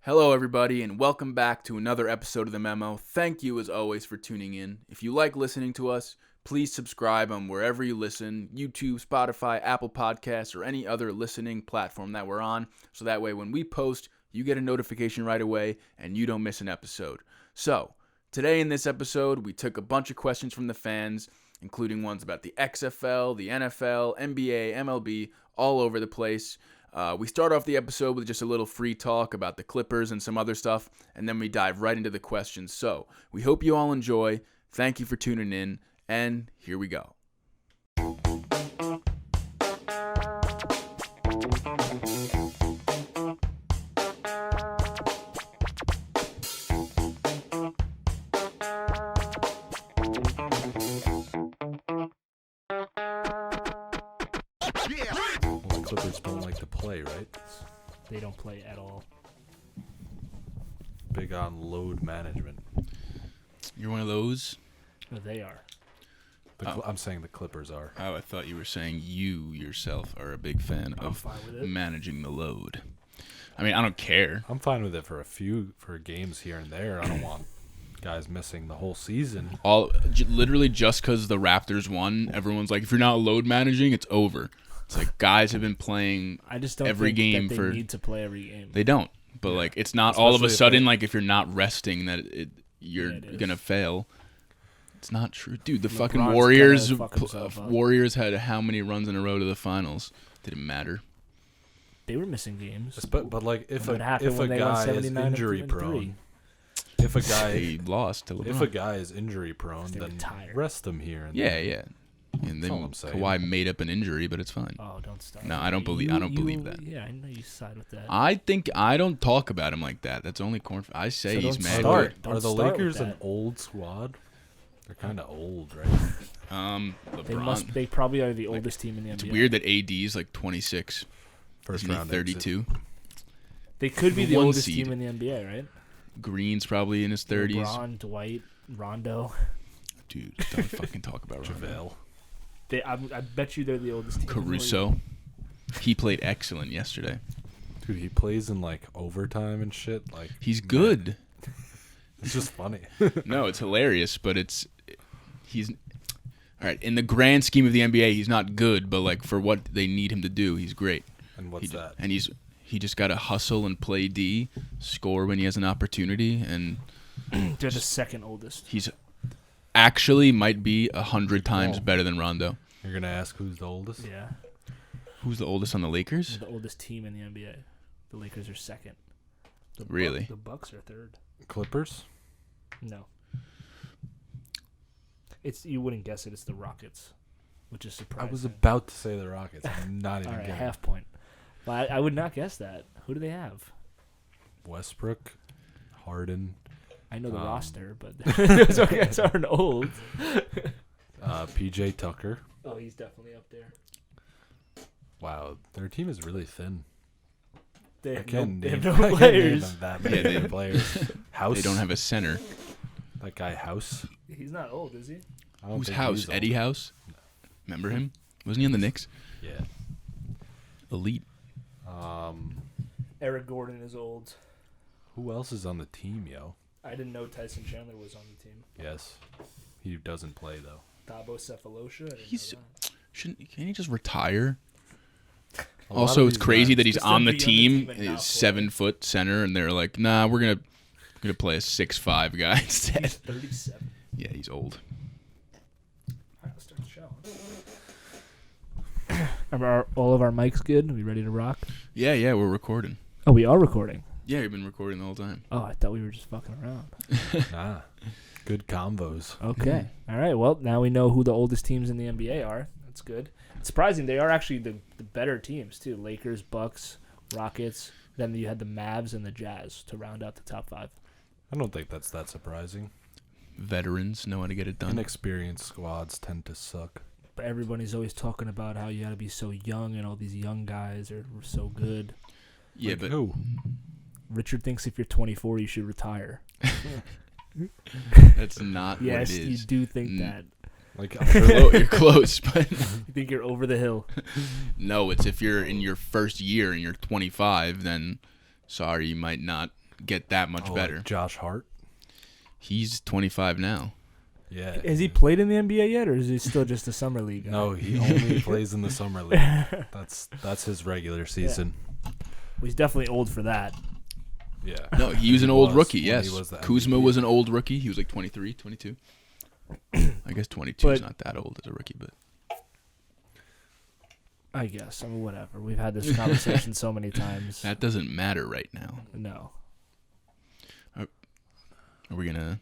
Hello, everybody, and welcome back to another episode of the Memo. Thank you, as always, for tuning in. If you like listening to us, please subscribe on wherever you listen, YouTube, Spotify, Apple Podcasts, or any other listening platform that we're on, so that way when we post, you get a notification right away, and you don't miss an episode. So, today in this episode, we took a bunch of questions from the fans, including ones about the XFL, the NFL, NBA, MLB, all over the place. We start off the episode with just a little free talk about the Clippers and some other stuff, and then we dive right into the questions. So, we hope you all enjoy. Thank you for tuning in, and here we go. Clippers don't like to play, right? They don't play at all. Big on load management. You're one of those? No, they are. I'm saying the Clippers are. Oh, I thought you were saying you yourself are a big fan I'm of fine with it. managing the load. I mean, I don't care. I'm fine with it for games here and there. I don't want guys missing the whole season. Literally just because the Raptors won, everyone's like, if you're not load managing, it's over. It's like guys have been playing I just don't every think game that they for. need to play every game. They don't, but Yeah. like it's not all of a Especially if sudden they- like if you're not resting that you're Yeah, it is. gonna fail. It's not true, dude. The fucking LeBron's Warriors. gonna fuck himself up. Warriors had how many runs in a row to the finals? Didn't matter. They were missing games. But like if What happened a when they won guy is 79 injury and prone, 3? if a They guy lost to LeBron. if a guy is injury prone, They were then tired. rest him here. And yeah, there. yeah. And then all I'm saying. Kawhi made up an injury, but it's fine. Oh, don't start. No, I don't believe that. Yeah, I know you side with that. I don't talk about him like that. That's only corn. I say So he's don't mad. start. Are the Don't start Lakers with an that. old squad? They're kind of old, right? LeBron. They probably are the oldest team in the It's NBA. weird that AD is like 26. First Isn't he round 32? They could be the One oldest seed. team in the NBA, right? Green's probably in his 30s. LeBron, Dwight, Rondo. Dude, don't fucking talk about Rondo. JaVale. I bet you they're the oldest team. in the league. Caruso. He played excellent yesterday. Dude, he plays in like overtime and shit. Like He's good. It's just funny. No, it's hilarious, but he's all right in the grand scheme of the NBA. He's not good, but like for what they need him to do, he's great. And what's that? And he just got to hustle and play D, score when he has an opportunity, and They're the second oldest. he's actually might be 100 times better than Rondo. You're gonna ask who's the oldest? Yeah. Who's the oldest on the Lakers? They're the oldest team in the NBA. The Lakers are second. Really? The Bucks are third. Clippers. No. You wouldn't guess it. It's the Rockets, which is surprising. I was about to say the Rockets. I'm not even All right, kidding. half point. But I would not guess that. Who do they have? Westbrook, Harden, I know the Um, roster, but those guys aren't old. PJ Tucker. Oh, he's definitely up there. Wow, their team is really thin. They I have can't no, they have name- no I can't name players. them that many Yeah, they- players. House. They don't have a center. that guy House. He's not old, is he? I don't Who's think House? he's old. Eddie House? Remember him? Wasn't he on the Knicks? Yeah. Elite. Eric Gordon is old. Who else is on the team, yo? I didn't know Tyson Chandler was on the team. Yes. He doesn't play though. Thabo Cephalosha. I didn't He's- know that. Can't he just retire? A lot Also, of it's these crazy guys- that he's Just on to the be on the team. team and not Is play. 7-foot center, and they're like, "Nah, we're gonna play a 6'5" guy instead." He's 37. Yeah, he's old. All right, let's start the show. Are all of our mics good? Are we ready to rock? Yeah, we're recording. Oh, we are recording. Yeah, we've been recording the whole time. Oh, I thought we were just fucking around. Nah. Good combos. Okay. All right. Well, now we know who the oldest teams in the NBA are. That's good. It's surprising. They are actually the better teams, too. Lakers, Bucks, Rockets. Then you had the Mavs and the Jazz to round out the top five. I don't think that's that surprising. Veterans know how to get it done. Inexperienced squads tend to suck. But everybody's always talking about how you got to be so young and all these young guys are so good. Yeah, Like but who? Richard thinks if you're 24, you should retire. that's not Yes, what it you is. do think that. Like I'm sure You're close, but You think you're over the hill. no, it's if you're in your first year and you're 25, then sorry, you might not get that much better. Like Josh Hart. He's 25 now. Yeah. Has he played in the NBA yet, or is he still just a summer league guy? No, he only plays in the summer league. That's his regular season. Well, he's definitely old for that. Yeah. No, he was an old rookie, yes. He was the Kuzma MVP. was an old rookie. He was like 23, 22. I guess 22 is But- not that old as a rookie, but I guess. I mean, whatever. We've had this conversation so many times. that doesn't matter right now. No. Are we going to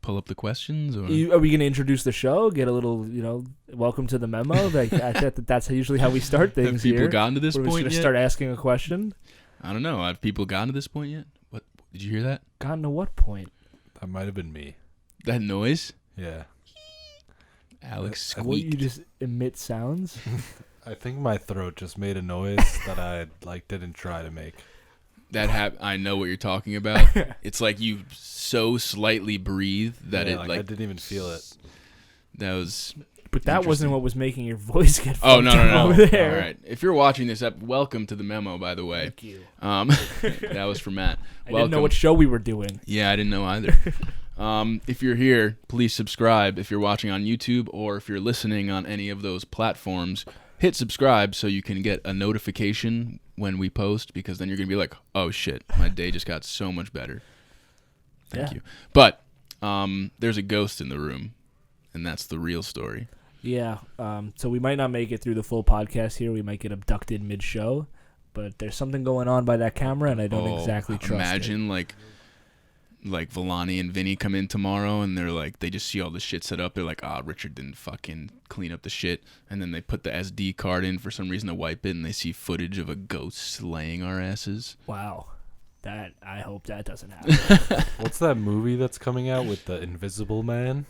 pull up the questions? Or? Are we going to introduce the show? Get a little, welcome to the memo? Like, I thought that's usually how we start things Have people here. gotten to this We're just point gonna yet? start asking a question. I don't know. Have people gotten to this point yet? What? Did you hear that? Gotten to what point? That might have been me. That noise? Yeah. Alex I- What, you squeaked. just emit sounds? I think my throat just made a noise that I didn't try to make. I know what you're talking about. It's like you so slightly breathe that Yeah, it I didn't even feel it. That was. But that wasn't Interesting. what was making your voice get Oh, fucked no. up over there. All right. If you're watching this up, welcome to the memo, by the way. Thank you. That was for Matt. I didn't know what show we were doing. Yeah, I didn't know either. If you're here, please subscribe. If you're watching on YouTube or if you're listening on any of those platforms, hit subscribe so you can get a notification when we post, because then you're going to be like, oh, shit, my day just got so much better. Thank you. But there's a ghost in the room, and that's the real story. Yeah. So we might not make it through the full podcast here. We might get abducted mid-show. But there's something going on by that camera, and I don't exactly trust it. Imagine, like Villani and Vinny come in tomorrow, and they're like, they just see all the shit set up. They're like, Richard didn't fucking clean up the shit. And then they put the SD card in for some reason to wipe it, and they see footage of a ghost slaying our asses. Wow. I hope that doesn't happen. What's that movie that's coming out with the Invisible Man?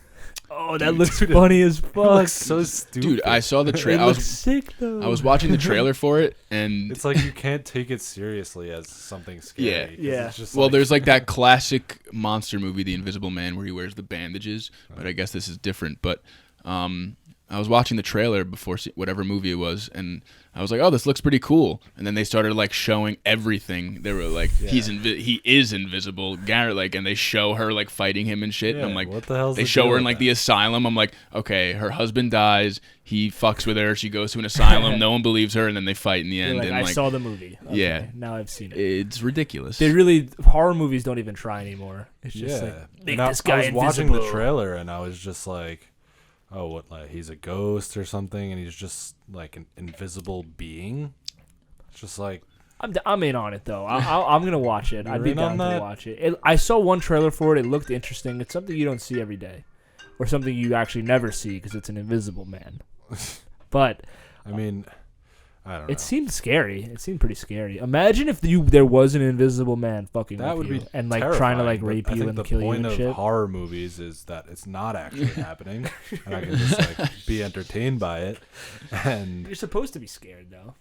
Oh, that looks funny as fuck. It looks so stupid. Dude, I saw the It trailer. looks sick, though. I was watching the trailer for it, and It's like you can't take it seriously as something scary. Yeah. 'cause Yeah. It's just well, there's like that classic monster movie, The Invisible Man, where he wears the bandages. But I guess this is different. But I was watching the trailer before whatever movie it was, and I was like, "Oh, this looks pretty cool." And then they started like showing everything. They were like, "He is invisible." Garrett, like, and they show her like fighting him and shit. Yeah, and I'm like, what the hell's they the show deal her in with like that? the asylum. I'm like, okay, her husband dies. He fucks with her. She goes to an asylum. No one believes her, and then they fight in the You're end. like, and I like, saw the movie. Okay, Yeah. Now I've seen it. it's ridiculous. Horror movies don't even try anymore. It's just like, make And this guy I was watching invisible. the trailer and I was just like, oh, what? Like he's a ghost or something, and he's just like an invisible being. It's just like I'm in on it, though. I'm going to watch it. I'd You're be in on down to that? watch it. I saw one trailer for it. It looked interesting. It's something you don't see every day. Or something you actually never see because it's an invisible man. But I mean, I don't know. it seemed scary. It seemed pretty scary. Imagine if there was an invisible man fucking That with would you be and like trying to like terrifying, rape but you I and think kill the you point and of shit. horror movies is that it's not actually happening, and I can just like be entertained by it. And You're supposed to be scared though.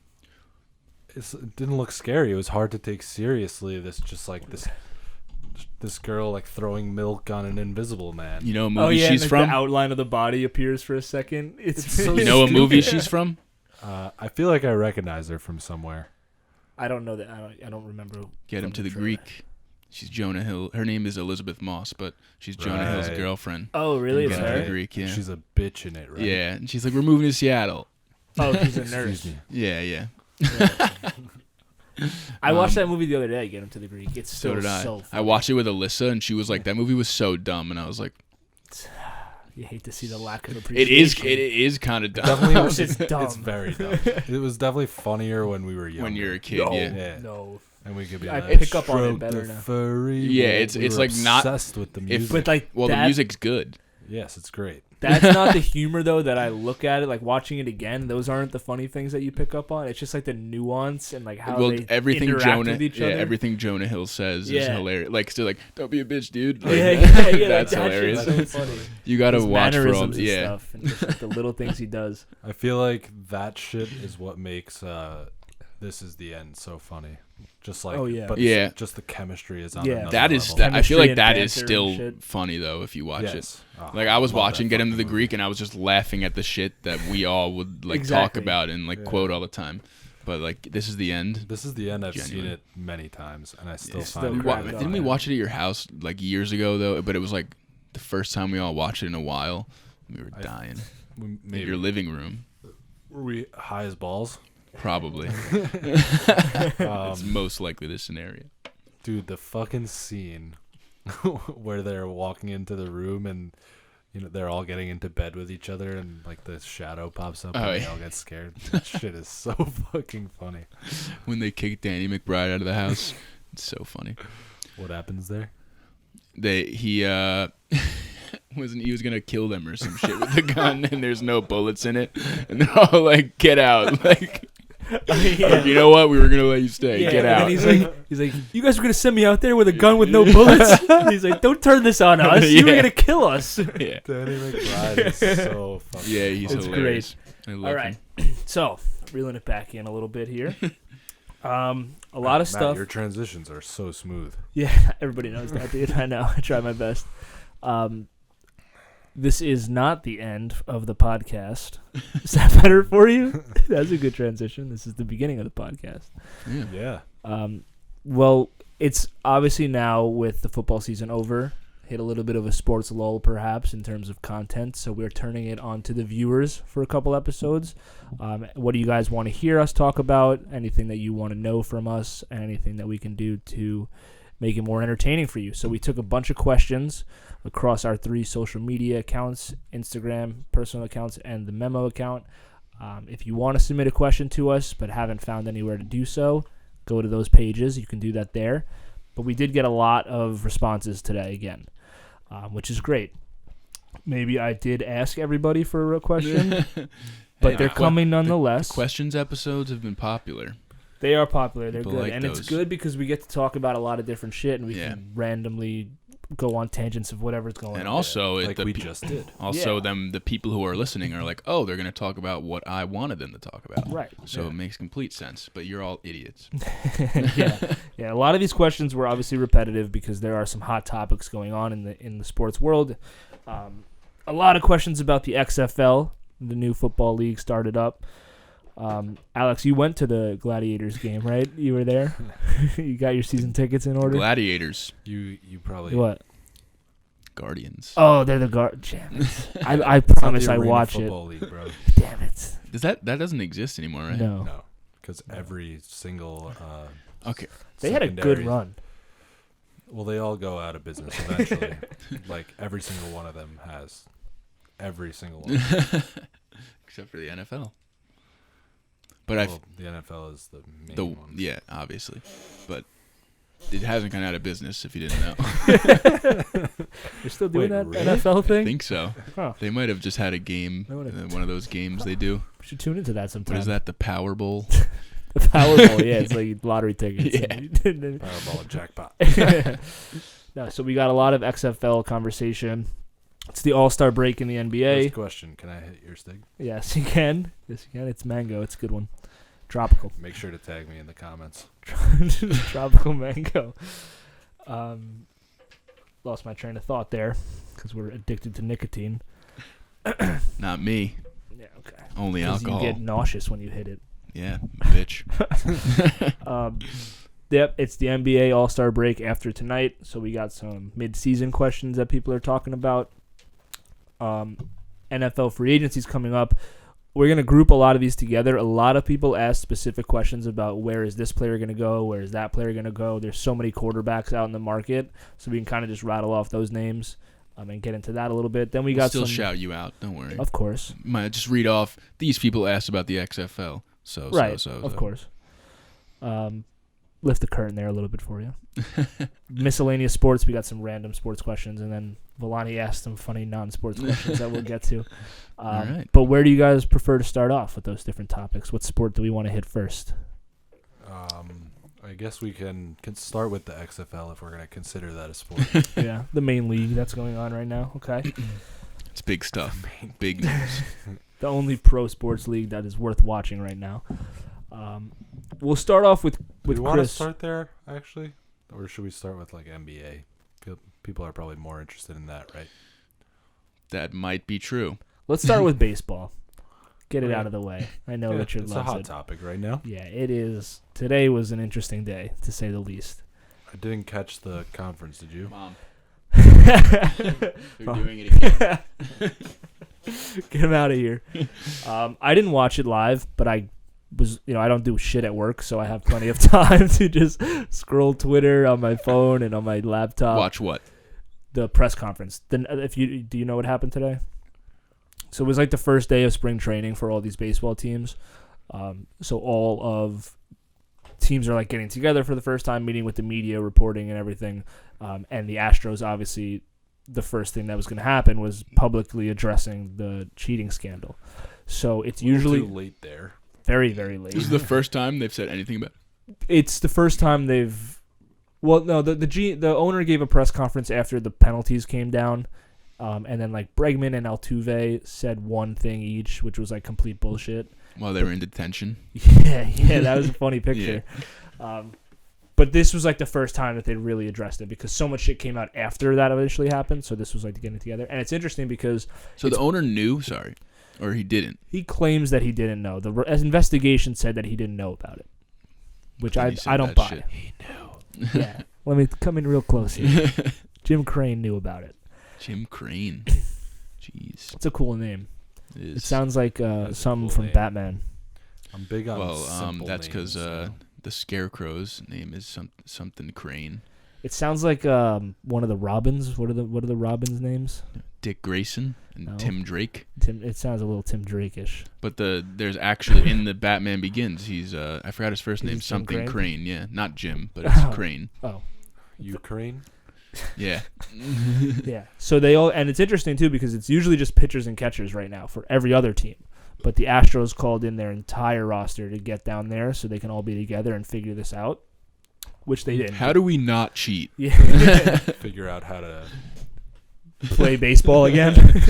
it didn't look scary. It was hard to take seriously. This girl like throwing milk on an invisible man. You know what movie and she's like, from? the outline of the body appears for a second. It's so You know what movie stupid. she's from? I feel like I recognize her from somewhere. I don't know that. I don't remember. Get him from to the trailer. Greek. She's Jonah Hill. Her name is Elizabeth Moss, but she's Jonah Hill's Right. girlfriend. Oh, really? It's Get him to her? the Greek, yeah. She's a bitch in it, right? Yeah, and she's like, we're moving to Seattle. Oh, she's a Excuse nurse. me. Yeah. I watched that movie the other day. Get him to the Greek. It's So did I. So I funny. watched it with Alyssa, and she was like, that movie was so dumb. And I was like, You hate to see the lack of it appreciation. is kind of dumb. Definitely, It's just dumb. It's very dumb. It was definitely funnier when we were young. when you're a kid, No, yeah. Yeah. no. And we could be I like, pick up on it stroke better the now. furry. Yeah, We it's were like not- obsessed with the music. But like, Well, the that- music's good. Yes, it's great. That's not the humor though that I look at it like watching it again. Those aren't the funny things that you pick up on. It's just like the nuance and like how Well, they everything interact Jonah, with each other. everything Jonah Hill says is Yeah. hilarious. Like, still like, don't be a bitch, dude. Like, Yeah, that's that hilarious. shit's so funny. You gotta His watch for all. mannerisms and Yeah, stuff, and just like the little things he does. I feel like that shit is what makes This Is the End so funny. Just like, Oh, yeah. but Yeah. just the chemistry is on Yeah. another that is. level. I feel like Chemistry that and is banter and still shit. funny though if you watch it. Yes. Oh, Like I was love watching that Get Him to the fucking Greek, and I was just laughing at the shit that we all would like talk Exactly. about and like Yeah. quote all the time. but like this is the end. This is the end. I've Genuine. seen it many times, and I still It's find still it cracked crazy. up. Didn't we watch it at your house like years ago though? But it was like the first time we all watched it in a while. We were dying. In Maybe your living room, were we high as balls? probably. It's most likely this scenario. Dude, the fucking scene where they're walking into the room and they're all getting into bed with each other and like the shadow pops up and they all get scared. That shit is so fucking funny. When they kicked Danny McBride out of the house, it's so funny. What happens there? He was gonna kill them or some shit with the gun, and there's no bullets in it, and they're all like, "Get out!" Like, you know what? We were gonna let you stay. Get out. And he's like, you guys were gonna send me out there with a gun with no bullets. He's like, don't turn this on us. You were gonna kill us. Yeah. Danny McBride is so fucking Yeah, he's It's hilarious. I love All right, him. so reeling it back in a little bit here. A lot of Matt, stuff. your transitions are so smooth. Yeah, everybody knows that, dude. I know. I try my best. This is not the end of the podcast. Is that better for you? That's a good transition. This is the beginning of the podcast. Yeah. Well, it's obviously now with the football season over, hit a little bit of a sports lull perhaps in terms of content. So we're turning it on to the viewers for a couple episodes. What do you guys want to hear us talk about? Anything that you want to know from us? Anything that we can do to make it more entertaining for you? So we took a bunch of questions across our 3 social media accounts, Instagram, personal accounts, and the Memo account. If you want to submit a question to us but haven't found anywhere to do so, go to those pages. You can do that there. But we did get a lot of responses today again, which is great. Maybe I did ask everybody for a question, but they're coming nonetheless. The questions episodes have been popular. They are popular. They're People good. like And those. it's good because we get to talk about a lot of different shit, and we Yeah. can randomly go on tangents of whatever's going on. And also, Like we just did. Also, Yeah. the people who are listening are like, oh, they're going to talk about what I wanted them to talk about. Right. So it makes complete sense. But you're all idiots. Yeah. A lot of these questions were obviously repetitive because there are some hot topics going on in the sports world. A lot of questions about the XFL, the new football league started up. Alex, you went to the Gladiators game, right? You were there. You got your season tickets in order. Gladiators. You probably What? Guardians. Oh, they're the guard. Damn it! I It's not promise the I Arena watch it. Football League, bro. Damn it! That doesn't exist anymore, right? No. No, because every single Okay. They had a good secondary- run. Well, they all go out of business eventually. Like every single one of them has. Every single one. Except for the NFL. But Well, the NFL is the main one. yeah, obviously. But it hasn't gone out of business if you didn't know. You're still doing Wait, that really? NFL I thing? think so. Huh. They might have just had a game, I would've- one of those games they do. We should tune into that sometime. What is that? The Powerball? The Powerball, yeah, it's like lottery tickets. Yeah. Powerball and jackpot. No, so we got a lot of XFL conversation. It's the All-Star break in the NBA. First question: can I hit your stig? Yes, you can. Yes, you can. It's mango. It's a good one. Tropical. Make sure to tag me in the comments. Tropical mango. Lost my train of thought there because we're addicted to nicotine. Not me. Yeah, okay. Only 'Cause alcohol. you get nauseous when you hit it. Yeah, bitch. Yep, it's the NBA All-Star break after tonight, so we got some mid-season questions that people are talking about. NFL free agency's coming up. We're going to group a lot of these together. A lot of people ask specific questions about where is this player going to go, where is that player going to go. There's so many quarterbacks out in the market, so we can kind of just rattle off those names and get into that a little bit. Then we We'll got still some, shout you out. Don't worry. of course. Might just read off. These people asked about the XFL. Of course. Lift the curtain there a little bit for you. Miscellaneous sports, we got some random sports questions, and then Villani asked some funny non-sports questions that we'll get to. All right. But where do you guys prefer to start off with those different topics? What sport do we want to hit first? I guess we can start with the XFL if we're going to consider that a sport. Yeah, the main league that's going on right now. Okay. It's big stuff. Big news. The only pro sports league that is worth watching right now. We'll start off with Do you want to Chris. start there, actually? Or should we start with, like, NBA? People are probably more interested in that, right? That might be true. Let's start with baseball. Get it out of the way. I know Richard it's loves a hot it. topic right now. Yeah, it is. Today was an interesting day, to say the least. I didn't catch the conference. Did you? Mom. They're doing it again. Get him out of here. I didn't watch it live, but I was, I don't do shit at work, so I have plenty of time to just scroll Twitter on my phone and on my laptop. Watch what? The press conference. Then, do you know what happened today? So it was like the first day of spring training for all these baseball teams. So all of teams are like getting together for the first time, meeting with the media, reporting and everything. And the Astros, obviously, the first thing that was going to happen was publicly addressing the cheating scandal. So it's usually too late there. Very, very late. This is the first time they've said anything about it. It's the first time they've. Well, no, the owner gave a press conference after the penalties came down, and then like Bregman and Altuve said one thing each, which was like complete bullshit. While they were in detention. Yeah, that was a funny picture. But this was like the first time that they really addressed it because so much shit came out after that eventually happened. So this was like getting it together, and it's interesting because the owner knew, or he didn't. He claims that he didn't know. The investigation said that he didn't know about it, which I don't buy. Shit. He knew. Yeah, let me come in real close here. Jim Crane knew about it. Jim Crane. Jeez. It's a cool name. It It sounds like something cool from name. Batman. I'm big on simple that's because names, the Scarecrow's name is something Crane. It sounds like one of the Robins. What are the Robins' names? Dick Grayson and No. Tim Drake. It sounds a little Tim Drake-ish. But there's actually in the Batman Begins, he's I forgot his first Is it name, Jim something Crane? Crane. Yeah, not Jim, but it's Oh. Crane. Oh, Ukraine. Yeah. yeah. So they all, and it's interesting too because it's usually just pitchers and catchers right now for every other team. But the Astros called in their entire roster to get down there so they can all be together and figure this out, which they didn't. How do we not cheat? Yeah. Figure out how to Play baseball again?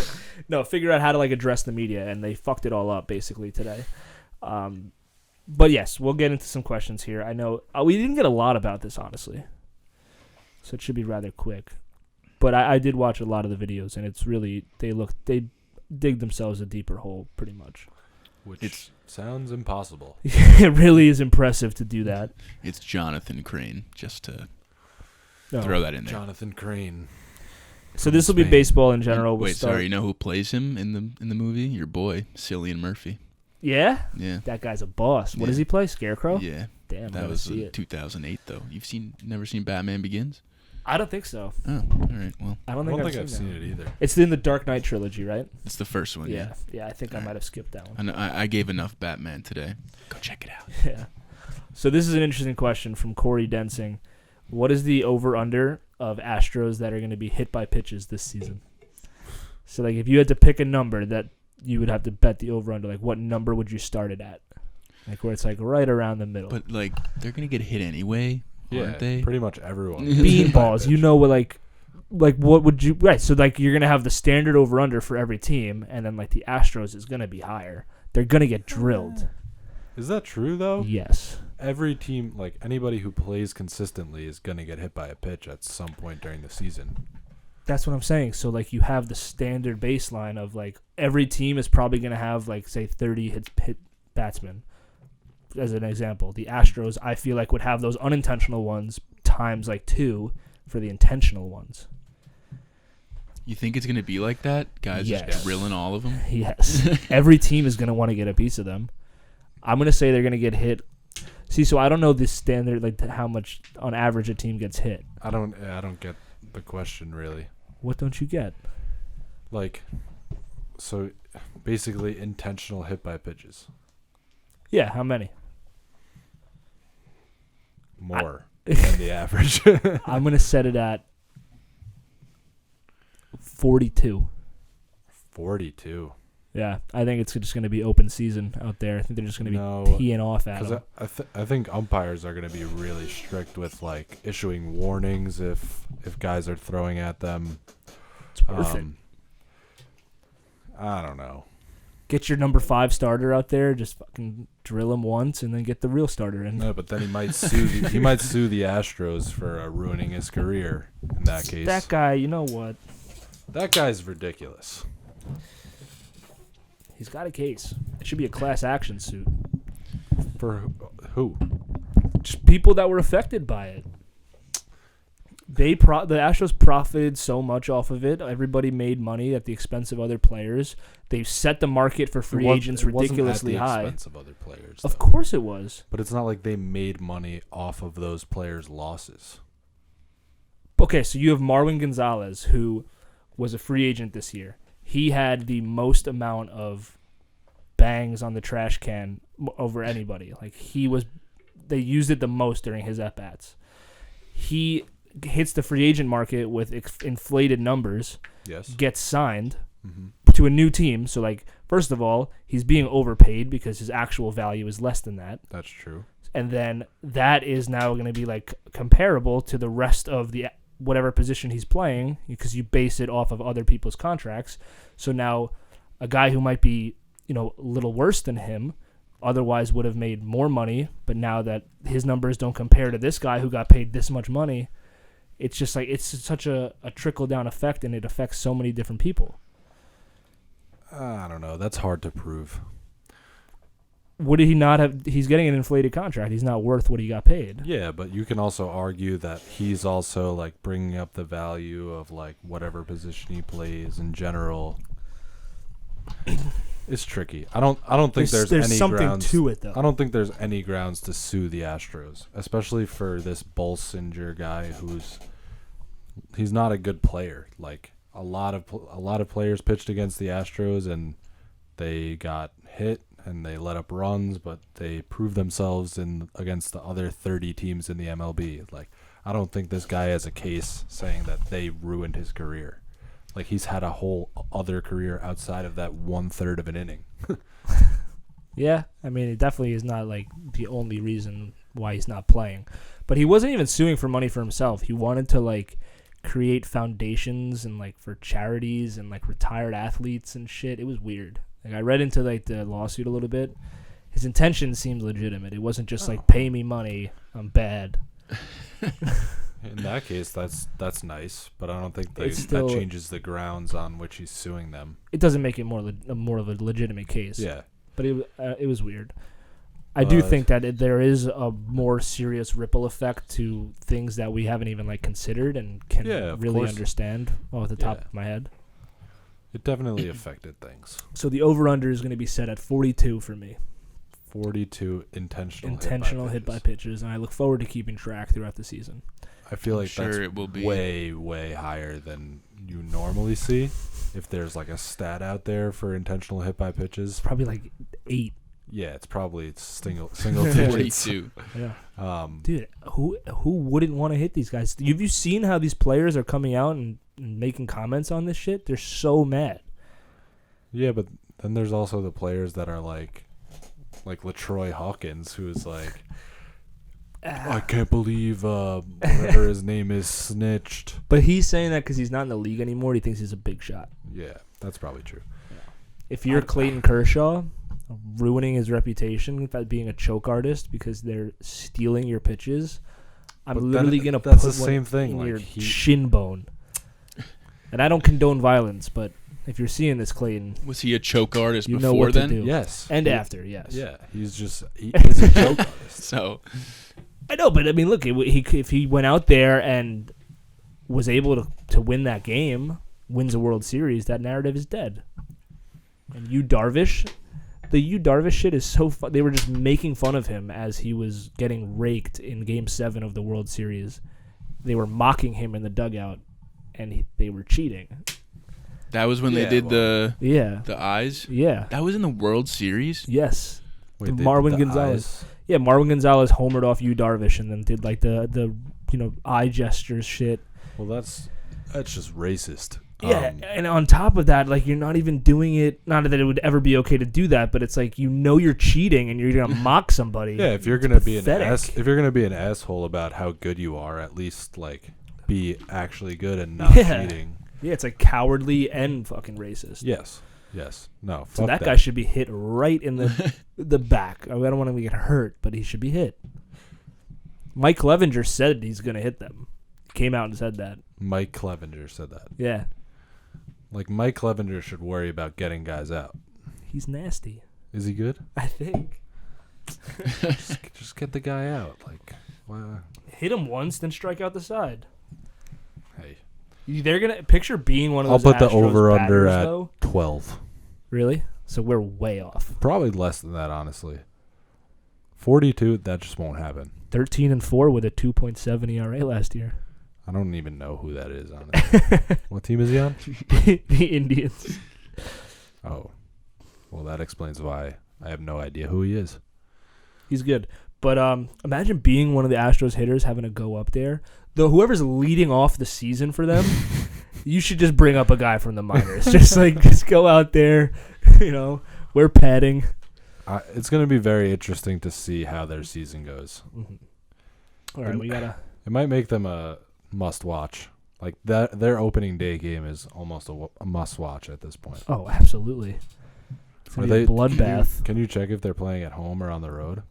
No, figure out how to like address the media, and they fucked it all up basically today. But yes, we'll get into some questions here. I know we didn't get a lot about this, honestly, so it should be rather quick. But I did watch a lot of the videos, and it's really they dig themselves a deeper hole, pretty much. Which sounds impossible. It really is impressive to do that. It's Jonathan Crane, just to No. throw that in there. Jonathan Crane. So this will be Spain. baseball in general. Wait, sorry, you know who plays him in the movie? Your boy, Cillian Murphy. Yeah, Yeah. that guy's a boss. What Yeah. does he play? Scarecrow? Yeah. Damn, That I was see it. 2008 though. Never seen Batman Begins? I don't think so. Oh, all right. Well, I I don't don't think think I've I've seen that. it either. It's in the Dark Knight trilogy, right? it's the first one. Yeah. Yeah, I think I Alright. might have skipped that one. I, know, I gave enough Batman today. Go check it out. Yeah. So this is an interesting question from Corey Densing. What is the over-under of Astros that are going to be hit by pitches this season? So, like, if you had to pick a number that you would have to bet the over-under, like, what number would you start it at? Like, where it's, like, right around the middle. But like, they're gonna get hit anyway, aren't they? Pretty much everyone. Beanballs, you know what, like, what would you... Right, so, like, you're going to have the standard over-under for every team, and then, like, the Astros is going to be higher. They're going to get drilled. Is that true, though? Yes. Every team, like anybody who plays consistently, is going to get hit by a pitch at some point during the season. That's what I'm saying. So, like, you have the standard baseline of, like, every team is probably going to have, like, say, 30 hit batsmen, as an example. The Astros, I feel like, would have those unintentional ones times, like, 2 for the intentional ones. You think it's gonna be like that? Guys Yes. just drilling all of them? Yes. Every team is going to want to get a piece of them. I'm going to say they're going to get hit. See, so I don't know the standard, like, how much, on average, a team gets hit. I don't get the question, really. What don't you get? Like, so basically intentional hit by pitches. Yeah, how many? More than the average. I'm going to set it at 42. 42. Yeah, I think it's just going to be open season out there. I think they're just going to be teeing off at them. Because I think umpires are going to be really strict with, like, issuing warnings if guys are throwing at them. It's perfect. I don't know. Get your number 5 starter out there, just fucking drill him once, and then get the real starter in. No, but then he might sue the Astros for ruining his career in that case. That guy, you know what? That guy's ridiculous. He's got a case. It should be a class action suit. For who? Just people that were affected by it. The Astros profited so much off of it. Everybody made money at the expense of other players. They set the market for free agents ridiculously high. It wasn't at the expense of other players. Of course it was. But it's not like they made money off of those players' losses. Okay, so you have Marwin Gonzalez, who was a free agent this year. He had the most amount of bangs on the trash can over anybody. Like, they used it the most during his at-bats. He hits the free agent market with inflated numbers, yes, gets signed to a new team. So, like, first of all, he's being overpaid because his actual value is less than that. That's true. And then that is now going to be, like, comparable to the rest of the whatever position he's playing because you base it off of other people's contracts. So now a guy who might be, a little worse than him otherwise would have made more money, but now that his numbers don't compare to this guy who got paid this much money, it's just like it's such a trickle-down effect, and it affects so many different people. I don't know. That's hard to prove. Would he not have? He's getting an inflated contract. He's not worth what he got paid. Yeah, but you can also argue that he's also, like, bringing up the value of, like, whatever position he plays in general. It's tricky. I don't think there's any something grounds to it, though. I don't think there's any grounds to sue the Astros, especially for this Bolsinger guy he's not a good player. Like, a lot of players pitched against the Astros and they got hit and they let up runs, but they proved themselves against the other 30 teams in the MLB. Like, I don't think this guy has a case saying that they ruined his career. Like, he's had a whole other career outside of that 1/3 of an inning. Yeah, I mean, it definitely is not, like, the only reason why he's not playing. But he wasn't even suing for money for himself. He wanted to, like, create foundations and, like, for charities and, like, retired athletes and shit. It was weird. Like, I read into, like, the lawsuit a little bit. His intention seemed legitimate. It wasn't just like, pay me money, I'm bad. In that case, that's nice, but I don't think Still, that changes the grounds on which he's suing them. It doesn't make it more of a legitimate case. Yeah, but it was weird. I do think that there is a more serious ripple effect to things that we haven't even, like, considered and can really understand off the top of my head. It definitely affected things. So the over-under is going to be set at 42 for me. 42 intentional hit by pitches, and I look forward to keeping track throughout the season. I feel like that's it will be way, way higher than you normally see. If there's, like, a stat out there for intentional hit by pitches, Probably like 8. yeah, it's probably single digits. 42. Yeah. Dude, who wouldn't want to hit these guys? Have you seen how these players are coming out and making comments on this shit? They're so mad. Yeah, but then there's also the players that are like LaTroy Hawkins, who's like, I can't believe whatever his name is snitched. But he's saying that because he's not in the league anymore. He thinks he's a big shot. Yeah, that's probably true. If you're Clayton Kershaw, ruining his reputation by being a choke artist because they're stealing your pitches, I'm literally going to put the same thing in like your shin bone. And I don't condone violence, but if you're seeing this, Clayton, was he a choke artist you know before what then? To do. Yes. And after, yes. Yeah, he's a choke artist. So I know, but I mean, look, if he went out there and was able to win that game, wins a World Series, that narrative is dead. And the Darvish shit is so fun. They were just making fun of him as he was getting raked in Game 7 of the World Series. They were mocking him in the dugout, and they were cheating. that was when they did the eyes? Yeah. That was in the World Series? Yes. Wait, Marwin Gonzalez. Eyes? Yeah, Marwin Gonzalez homered off Darvish and then did, like, the eye gestures shit. Well, that's just racist. Yeah, and on top of that, like, you're not even doing it. Not that it would ever be okay to do that, but it's like you're cheating and you're gonna mock somebody. Yeah, if you're gonna be an asshole about how good you are, at least, like, be actually good and not cheating. Yeah, it's like cowardly and fucking racist. Yes. No. So that guy should be hit right in the back. I don't want him to get hurt, but he should be hit. Mike Clevenger said he's gonna hit them. Came out and said that. Mike Clevenger said that. Yeah. Like, Mike Clevenger should worry about getting guys out. He's nasty. Is he good? I think. Just get the guy out. Like, why? Hit him once, then strike out the side. Hey, They're gonna picture being one of I'll those. put the Astros over/under batters, at though. 12. Really? So we're way off. Probably less than that, honestly. 42. That just won't happen. 13-4 with a 2.7 ERA last year. I don't even know who that is, honestly. What team is he on? The Indians. Oh, well, that explains why I have no idea who he is. He's good. But imagine being one of the Astros hitters having to go up there. Though whoever's leading off the season for them, you should just bring up a guy from the minors. just go out there, wear padding. It's going to be very interesting to see how their season goes. Mm-hmm. All right, we gotta. It might make them a must-watch. Like that, their opening day game is almost a must-watch at this point. Oh, absolutely. It's gonna be a bloodbath. Can you check if they're playing at home or on the road?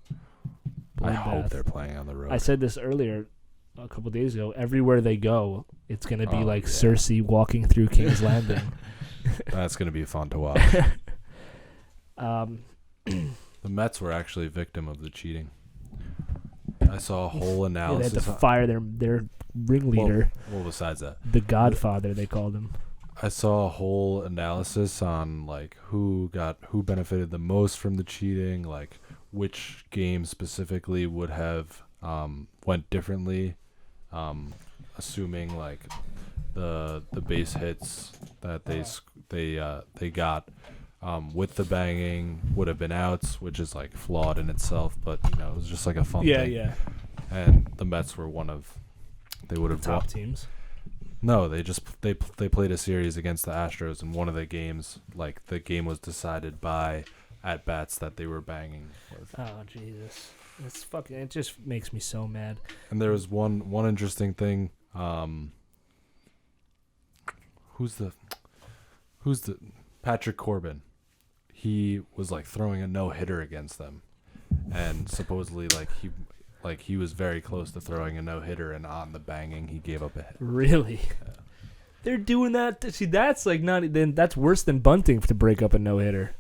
I hope they're playing on the road. I said this earlier, a couple days ago. Everywhere they go, it's gonna be like Cersei walking through King's Landing. That's gonna be fun to watch. The Mets were actually a victim of the cheating. I saw a whole analysis. They had to fire their ringleader. Well, besides that, the Godfather, they called him. I saw a whole analysis on like who benefited the most from the cheating, like which game specifically would have went differently, assuming like the base hits that they got with the banging would have been outs, which is like flawed in itself, but it was just like a fun thing. Yeah. And the Mets were one of they would have top teams. No, they played a series against the Astros, and one of the games, like the game was decided by at bats that they were banging with. Oh Jesus, it's fucking. It just makes me so mad. And there was one interesting thing. Who's the Patrick Corbin? He was like throwing a no-hitter against them, and supposedly he was very close to throwing a no-hitter, and on the banging he gave up a hit. Really? Yeah. They're doing that. See, that's like not. Then that's worse than bunting to break up a no-hitter.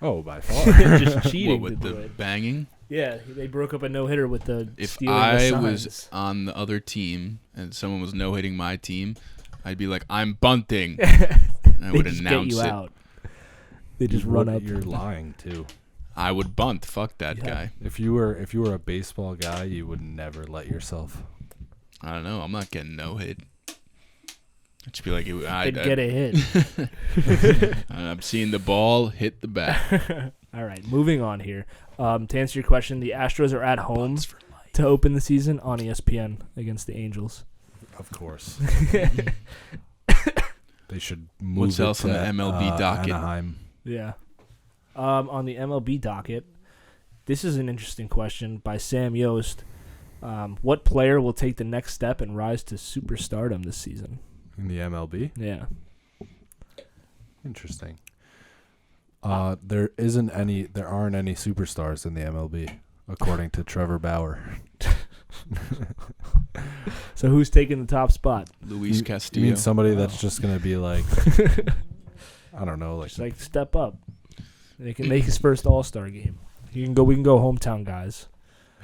Oh, by far. Just cheating with the banging. Yeah, they broke up a no-hitter with the. If I was on the other team and someone was no-hitting my team, I'd be like, "I'm bunting." I would announce it. Out. They just run up. You're lying too. I would bunt. Fuck that guy. If you were a baseball guy, you would never let yourself. I don't know. I'm not getting no hit. I'd just be like, I'd get a hit. I'm seeing the ball hit the bat. All right, moving on here. To answer your question, the Astros are at home to open the season on ESPN against the Angels. Of course. They should move. What's else on the MLB docket? Anaheim. Yeah. On the MLB docket, this is an interesting question by Sam Yost. What player will take the next step and rise to superstardom this season? In the MLB? Yeah. Interesting. There aren't any superstars in the MLB, according to Trevor Bauer. So who's taking the top spot? Luis Castillo. You mean somebody that's just going to be like, I don't know, like step up. They can make his first All-Star game. We can go hometown guys.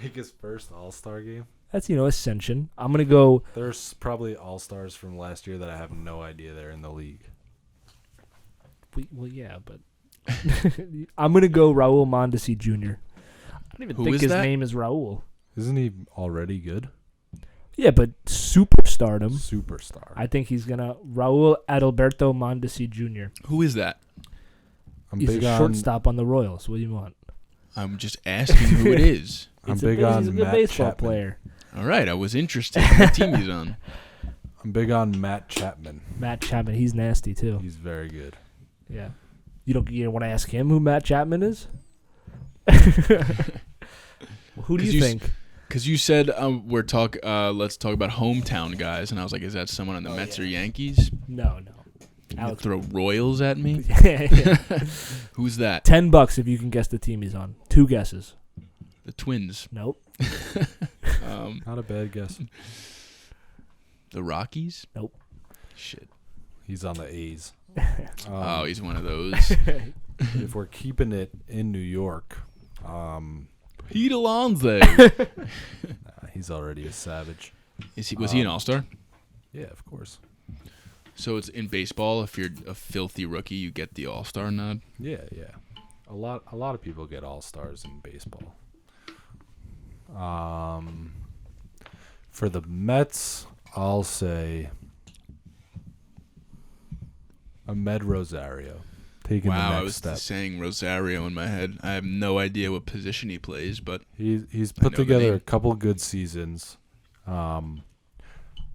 Make his first All-Star game? That's, Ascension. I'm going to go. There's probably All-Stars from last year that I have no idea they're in the league. Well, yeah, but I'm going to go Raul Mondesi Jr. I don't even think his name is Raul. Isn't he already good? Yeah, but superstardom. Superstar. I think he's going to Raul Adalberto Mondesi Jr. Who is that? He's a shortstop on the Royals. What do you want? I'm just asking who it is. He's a good baseball player. All right, I was interested in what team he's on. I'm big on Matt Chapman. Matt Chapman, he's nasty too. He's very good. Yeah. You don't want to ask him who Matt Chapman is? Who do you think? Because you said let's talk about hometown guys, and I was like, is that someone on the Mets or Yankees? No. You throw Royals at me? Who's that? $10 if you can guess the team he's on. 2 guesses. The Twins. Nope. Not a bad guess. The Rockies? Nope. Shit. He's on the A's. He's one of those. if we're keeping it in New York, Pete Alonso. he's already a savage. Was he an all-star? Yeah, of course. So it's in baseball, if you're a filthy rookie, you get the all-star nod? Yeah. A lot of people get all-stars in baseball. For the Mets, I'll say Ahmed Rosario taking the Wow, I next was step. saying Rosario in my head. I have no idea what position he plays, but He's I put know the together name. a couple good seasons.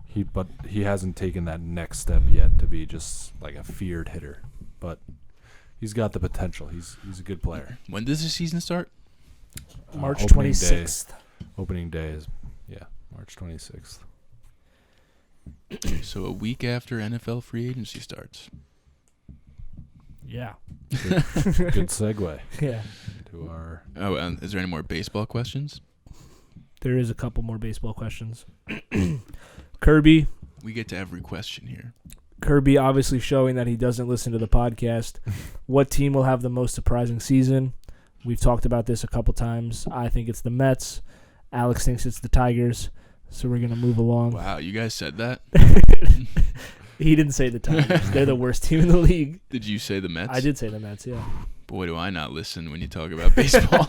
He hasn't taken that next step yet to be just like a feared hitter, but he's got the potential. He's a good player. when does the season start? March Opening 26th. Opening day is March 26th. So a week after NFL free agency starts. Yeah. Good segue Yeah. to our. Oh, and is there any more baseball questions? There is a couple more baseball questions. Kirby We get to every question here. Kirby obviously showing that he doesn't listen to the podcast. What team will have the most surprising season? We've talked about this a couple times. I think it's the Mets. Alex thinks it's the Tigers. So we're going to move along. Wow, you guys said that? He didn't say the Tigers. They're the worst team in the league. Did you say the Mets? I did say the Mets, yeah. Boy, do I not listen when you talk about baseball.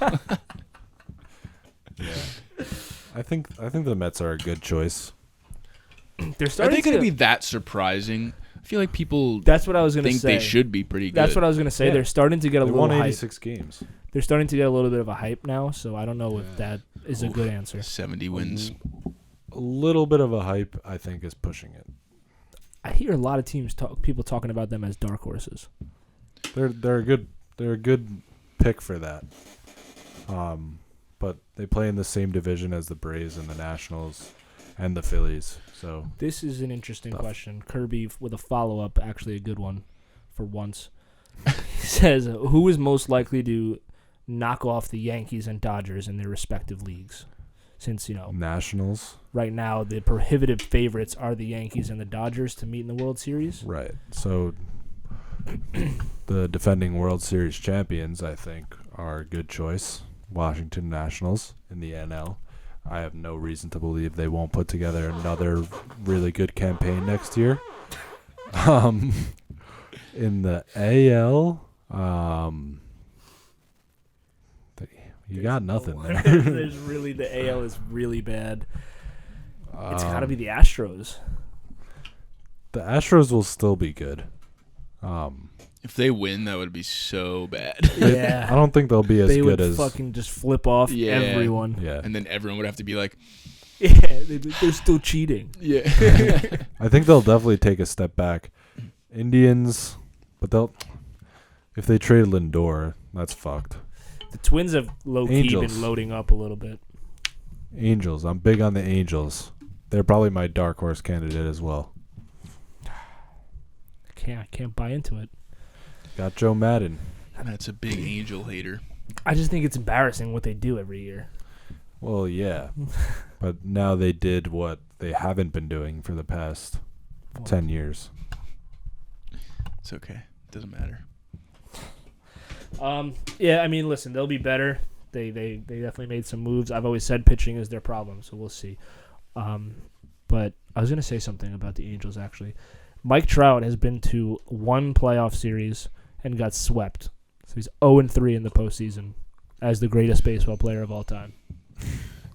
Yeah. I think the Mets are a good choice. They're Are starting they going to to be that surprising? I feel like people That's what I was going to think say. they should be pretty good. That's what I was going to say. Yeah. They're starting to get a They little won hype. 86 games. They're starting to get a little bit of a hype now, so I don't know if that is a good answer. 70 wins. A little bit of a hype, I think, is pushing it. I hear a lot of people talking about them as dark horses. They're a good pick for that. But they play in the same division as the Braves and the Nationals and the Phillies. So This is an interesting Tough. question. Kirby with a follow-up, actually a good one for once. He says, who is most likely to knock off the Yankees and Dodgers in their respective leagues? Since, Nationals, right now the prohibitive favorites are the Yankees and the Dodgers to meet in the World Series. right? So the defending World Series champions, I think, are a good choice. Washington Nationals in the NL. I have no reason to believe they won't put together another really good campaign next year. In the AL, you got nothing there. There's really, the AL is really bad. It's got to be the Astros. The Astros will still be good. If they win, that would be so bad. Yeah. I don't think they'll be as They good would as. fucking just flip off Yeah. everyone. Yeah, And then everyone would have to be like, Yeah, they're still cheating. yeah. I think they'll definitely take a step back. Indians, but if they trade Lindor, that's fucked. The Twins have low-key Angels. been loading up a little bit. Angels, I'm big on the Angels. They're probably my dark horse candidate as well. I can't buy into it. Got Joe Madden. That's a big Angel hater. I just think it's embarrassing what they do every year. Well, yeah. But now they did what they haven't been doing for the past 10 years. It's okay. Doesn't matter. Yeah, I mean, listen, they'll be better. They definitely made some moves. I've always said pitching is their problem, so we'll see. But I was going to say something about the Angels, actually. Mike Trout has been to one playoff series and got swept. So he's 0-3 in the postseason as the greatest baseball player of all time.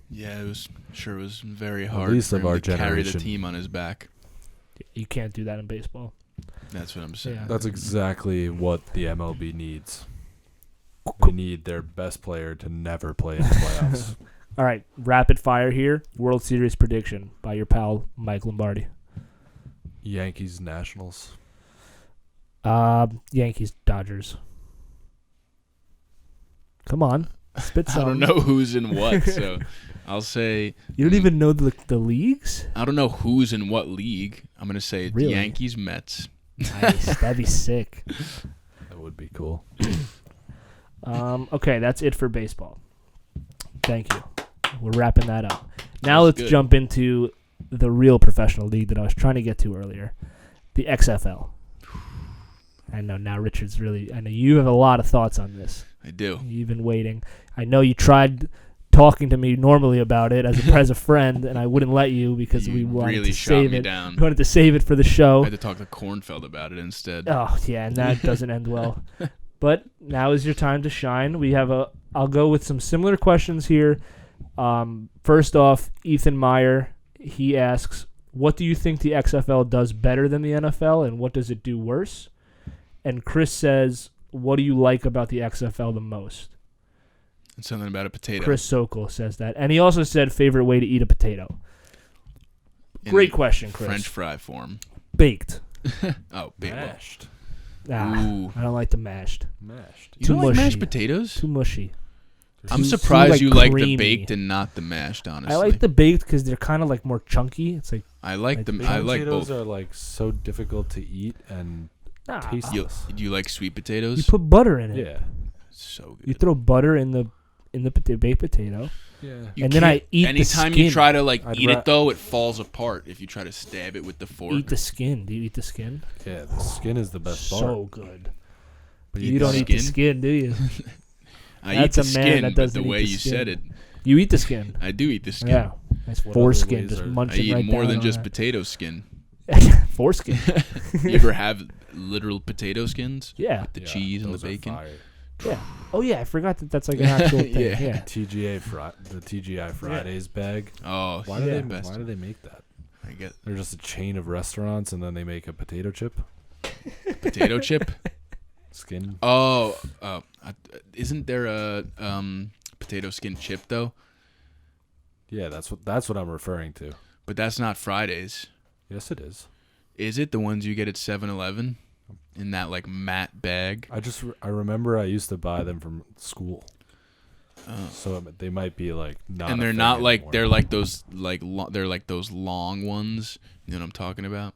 Yeah, it was very hard least for of him our to carry the generation. team on his back. You can't do that in baseball. That's what I'm saying. Yeah. That's exactly what the MLB needs. They need their best player to never play in the playoffs. All right, rapid fire here. World Series prediction by your pal Mike Lombardi. Yankees, Nationals. Yankees, Dodgers. Come on, spit I some. don't know who's in what, so I'll say You don't even know the leagues? I don't know who's in what league. I'm gonna say Really? Yankees, Mets. Nice. That'd be sick. That would be cool. Okay, that's it for baseball. Thank you. We're wrapping that up. Now That was let's good. jump into the real professional league that I was trying to get to earlier, the XFL. All I know now Richard's really. I know you have a lot of thoughts on this. I do. You've been waiting. I know you tried talking to me normally about it as a friend, and I wouldn't let you because we wanted really to shot save me it. down. We wanted to save it for the show. I had to talk to Kornfeld about it instead. Oh yeah, and that doesn't end well. But now is your time to shine. We have I'll go with some similar questions here. First off, Ethan Meyer, he asks, what do you think the XFL does better than the NFL, and what does it do worse? And Chris says, what do you like about the XFL the most? And something about a potato. Chris Sokol says that. And he also said favorite way to eat a potato. Great question, Chris. French fry form. Baked. Oh, baked. Mashed. Ooh. I don't like the mashed. Mashed. You Too don't like mushy. mashed potatoes? Too mushy. I'm Too, surprised too, you like the creamy. baked and not the mashed, honestly. I like the baked because they're kind of like more chunky. It's like I like them. baked I like Potatoes both. are like so difficult to eat and tasteless. Do you like sweet potatoes? You put butter in it. Yeah. So good. You throw butter in the baked potato. Yeah. You and then I can't- eat the Anytime skin. you try to I'd eat it though, it falls apart if you try to stab it with the fork. Eat the skin. Do you eat the skin? Yeah, the skin is the best part. So good. But You don't eat the skin? skin, do you? I That's eat the a man skin, that but doesn't the eat way the you skin. said it, You eat the skin. I do eat the skin. Yeah. Nice What other foreskin, ways just are- I munching eat right more down than on just that. potato skin. Foreskin. You ever have literal potato skins? Yeah. The cheese and the those are bacon? fire. Yeah. Oh yeah, I forgot that's like an actual thing. Yeah. Yeah. The TGI Fridays bag. Oh, Why yeah. do they? Best. Why do they make that? I get They're just a chain of restaurants, and then they make a potato chip potato chip. skin. Isn't there a potato skin chip though? Yeah, that's what I'm referring to. But that's not Fridays. Yes, it is. Is it the ones you get at 7-Eleven in that like matte bag? I remember I used to buy them from school, Oh. so they might be like not. And a they're thing not like anymore. they're like those they're like those long ones. You know what I'm talking about?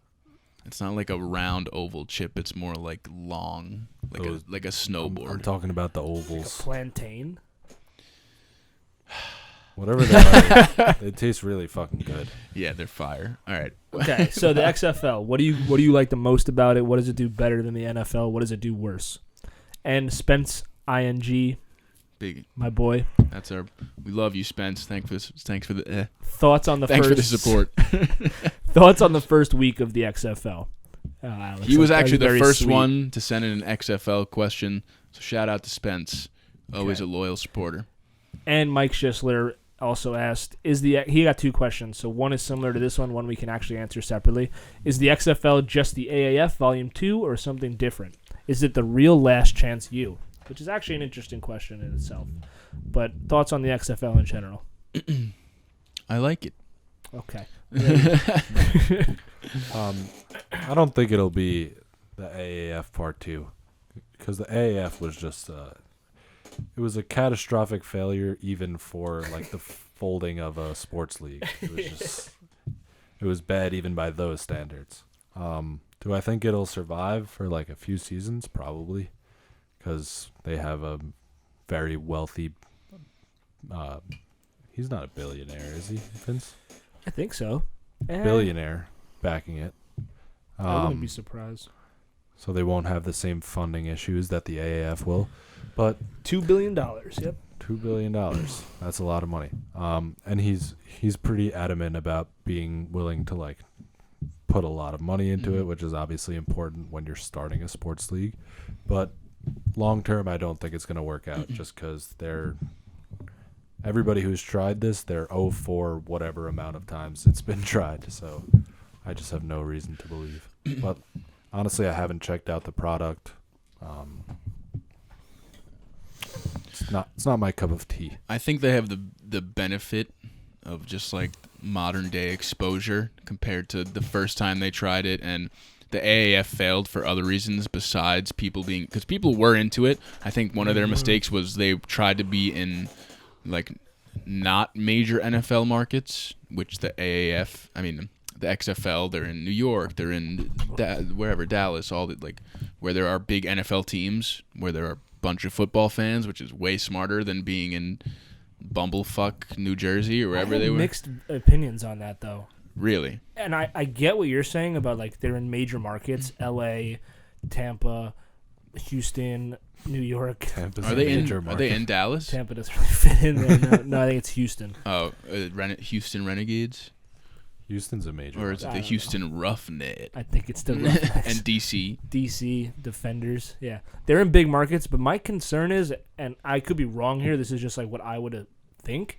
It's not like a round oval chip. It's more like long, like a snowboard. I'm talking about the Like a ovals. plantain. Whatever they are, they taste really fucking good. Yeah, they're fire. All right. Okay, so the XFL. What do you like the most about it? What does it do better than the NFL? What does it do worse? And Spence ING, Big. my boy, That's our. We love you, Spence. Thanks for the. thoughts on the Thanks first for the support. thoughts on the first week of the XFL. Alex, He was that actually the very first sweet. one to send in an XFL question. So shout out to Spence. Always Okay. a loyal supporter. And Mike Schisler also asked, he got two questions. So one is similar to this one we can actually answer separately. Is the XFL just the AAF Volume 2 or something different? Is it the real Last Chance U? Which is actually an interesting question in itself. But thoughts on the XFL in general? I like it. Okay. I don't think it'll be the AAF Part 2 because the AAF was just it was a catastrophic failure even for like the folding of a sports league. It was just it was bad even by those standards. Do I think it'll survive for like a few seasons? Probably, because they have a very wealthy. He's not a billionaire, is he, Vince? I think so. Billionaire backing it. I wouldn't be surprised. So they won't have the same funding issues that the AAF will. But $2 billion. Yep. $2 billion, that's a lot of money. And he's pretty adamant about being willing to like put a lot of money into it, which is obviously important when you're starting a sports league. But long term, I don't think it's going to work out just because everybody who's tried this, they're 0 for whatever amount of times it's been tried. So I just have no reason to believe. But honestly, I haven't checked out the product. It's not my cup of tea. I think they have the benefit of just like modern day exposure compared to the first time they tried it, and the AAF failed for other reasons besides because people were into it. I think one of their mistakes was they tried to be in like not major NFL markets, which the AAF, I mean the XFL, they're in New York, they're in wherever, Dallas, all the like where there are big NFL teams, where there are a bunch of football fans, which is way smarter than being in bumblefuck New Jersey or wherever they were. Mixed opinions on that though. Really? And I get what you're saying about like they're in major markets, LA, Tampa, Houston, New York. Tampa's Are a they major in? Are market. they in Dallas? Tampa doesn't really fit in there. No, I think it's Houston. Oh, Houston Renegades, Houston's a major or is market. it the Houston Roughnet? I think it's the Roughnecks. And DC. DC Defenders. Yeah, they're in big markets, but my concern is, and I could be wrong here, this is just like what I would think,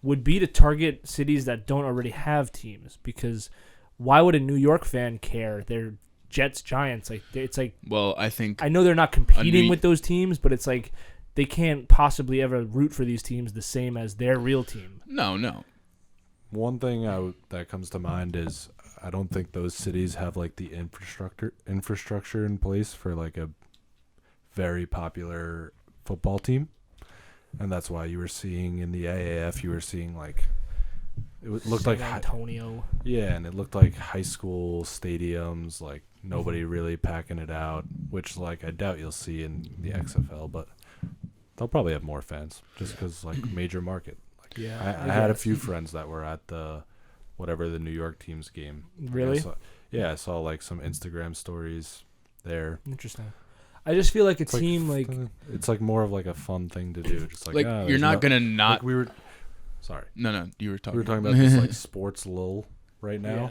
would be to target cities that don't already have teams. Because why would a New York fan care? They're Jets, Giants. Like it's like. Well, I think I know they're not competing with those teams, but it's like they can't possibly ever root for these teams the same as their real team. no. One thing that comes to mind is I don't think those cities have like the infrastructure in place for like a very popular football team, and that's why you were seeing in the AAF you were seeing like it looked like San Antonio. Yeah, and it looked like high school stadiums, like nobody really packing it out, which like I doubt you'll see in the XFL, but they'll probably have more fans just because like major market. Like, Yeah, I had a few friends that were at the New York team's game. Really? I saw like some Instagram stories there. Interesting. I just feel like a It's team like it's like more of like a fun thing to do. Just like You're not gonna not. Like we were. Sorry. No. You were talking. We were talking about this like sports lull right now. Yeah.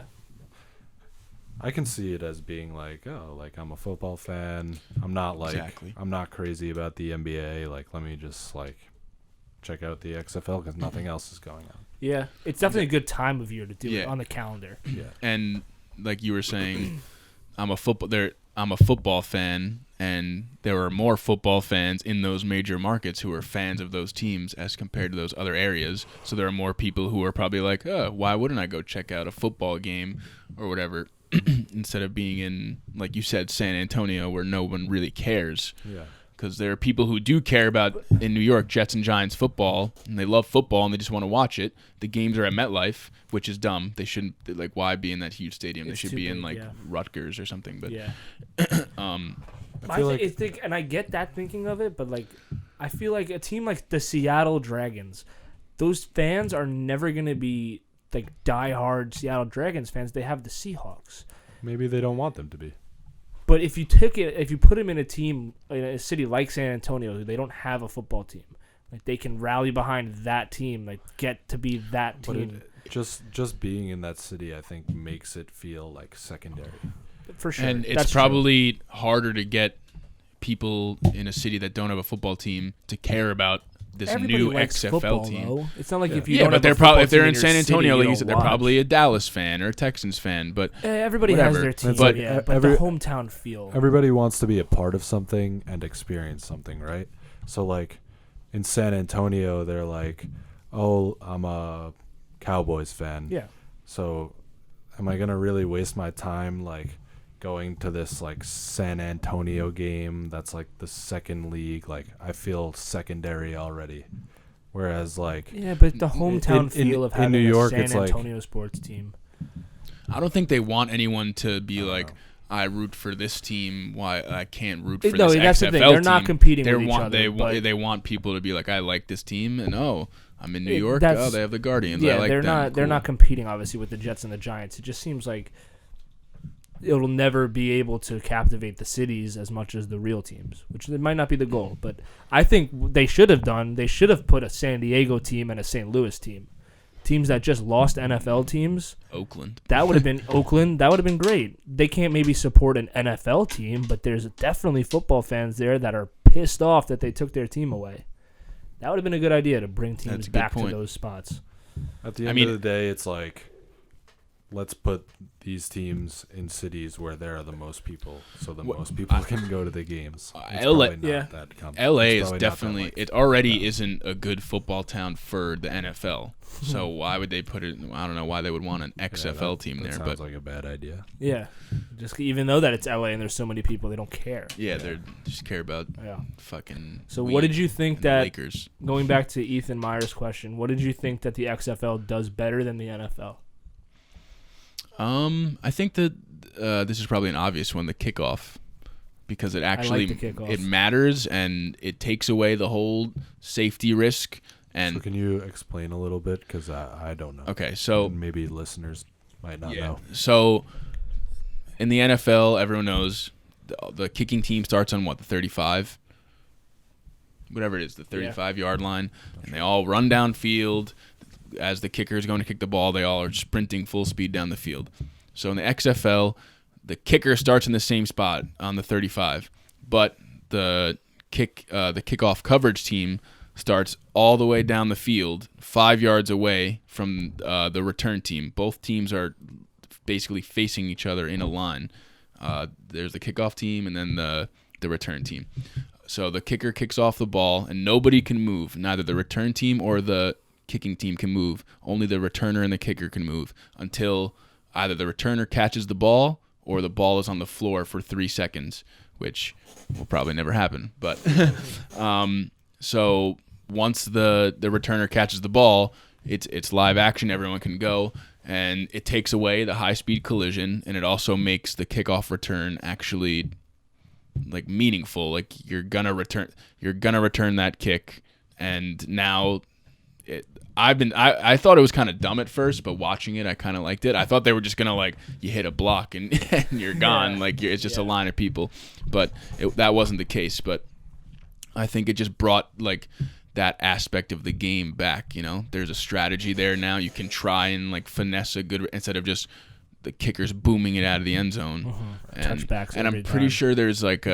I can see it as being like, oh, like I'm a football fan. I'm not like Exactly. I'm not crazy about the NBA. Like let me just like check out the XFL because nothing else is going on. Yeah, it's definitely a good time of year to do it Yeah. on the calendar. Yeah. And like you were saying, I'm a football fan, and there are more football fans in those major markets who are fans of those teams as compared to those other areas. So there are more people who are probably like, oh, why wouldn't I go check out a football game or whatever instead of being in, like you said, San Antonio where no one really cares. Yeah. Because there are people who do care about, in New York, Jets and Giants football, and they love football, and they just want to watch it. The games are at MetLife, which is dumb. They shouldn't, like, why be in that huge stadium? It's they should too be in, big, like, yeah. Rutgers or something. But Yeah. I feel like And I get that thinking of it, but like, I feel like a team like the Seattle Dragons, those fans are never gonna be like diehard Seattle Dragons fans. They have the Seahawks. maybe they don't want them to be. But if you put them in a team in a city like San Antonio, they don't have a football team. Like they can rally behind that team, like get to be that team. But just being in that city, I think, makes it feel like secondary. For sure. And it's That's probably harder to get people in a city that don't have a football team to care about this Everybody new likes XFL football, team. Though. It's not like Yeah. if you Yeah, don't but have they're a football probably if they're team in San your Antonio, city, like you don't said, they're watch. probably a Dallas fan or a Texans fan. But Everybody whatever. has their team, But but the hometown feel. Everybody wants to be a part of something and experience something, right? So like in San Antonio, they're like, "Oh, I'm a Cowboys fan." Yeah. So am I gonna really waste my time like going to this like San Antonio game that's like the second league? Like I feel secondary already. Whereas like Yeah, but the hometown in feel of in having New York, a San it's like- Antonio sports team. I don't think they want anyone to be like, know. I root for this team. Why I can't root for No, this that's the XFL thing. team. They're not competing They with each want other, but- they want people to be like, I like this team, and I'm in New It- York. that's- Oh, they have the Guardians. Yeah, I like they're them. not Cool. competing obviously with the Jets and the Giants. It just seems like it'll never be able to captivate the cities as much as the real teams, which it might not be the goal. But I think they should have put a San Diego team and a St. Louis team. Teams that just lost NFL teams. Oakland. That would have been Oakland. That would have been great. They can't maybe support an NFL team, but there's definitely football fans there that are pissed off that they took their team away. That would have been a good idea to bring That's teams a good back to point. those spots. at the end of the day, it's like let's put these teams in cities where there are the most people, so the most people can go to the games. It's LA probably not yeah. that LA it's is probably not that, definitely like, it already isn't a good football town for the NFL. So why would they put it? I don't know why they would want an XFL team that there, sounds but like a bad idea. Yeah, just even though that it's LA and there's so many people, they don't care. yeah, they just care about Yeah. fucking. So weed what did you think and the that Lakers? going back to Ethan Meyer's question? What did you think that the XFL does better than the NFL? I think that this is probably an obvious one, the kickoff, because it actually the kickoff. it matters and it takes away the whole safety risk. And So can you explain a little bit? Because I don't know. okay, so And maybe listeners might not know. So in the NFL, everyone knows the kicking team starts on what, the 35, whatever it is, the 35-yard line, and they all run downfield. As the kicker is going to kick the ball, they all are sprinting full speed down the field. So in the XFL, the kicker starts in the same spot on the 35, but the kickoff coverage team starts all the way down the field, 5 yards away from the return team. Both teams are basically facing each other in a line. There's the kickoff team and then the return team. So the kicker kicks off the ball, and nobody can move. Neither the return team or the kicking team can move. Only the returner and the kicker can move until either the returner catches the ball or the ball is on the floor for 3 seconds, which will probably never happen. But so once the returner catches the ball, it's live action. Everyone can go, and it takes away the high-speed collision, and it also makes the kickoff return actually like meaningful. Like you're gonna return that kick, and now I thought it was kind of dumb at first, but watching it, I kind of liked it. I thought they were just gonna like you hit a block and, and you're gone, like it's just a line of people, but that wasn't the case. But I think it just brought like that aspect of the game back. You know, there's a strategy there now. You can try and like finesse a good instead of just the kickers booming it out of the end zone. Touchbacks, and I'm pretty sure there's like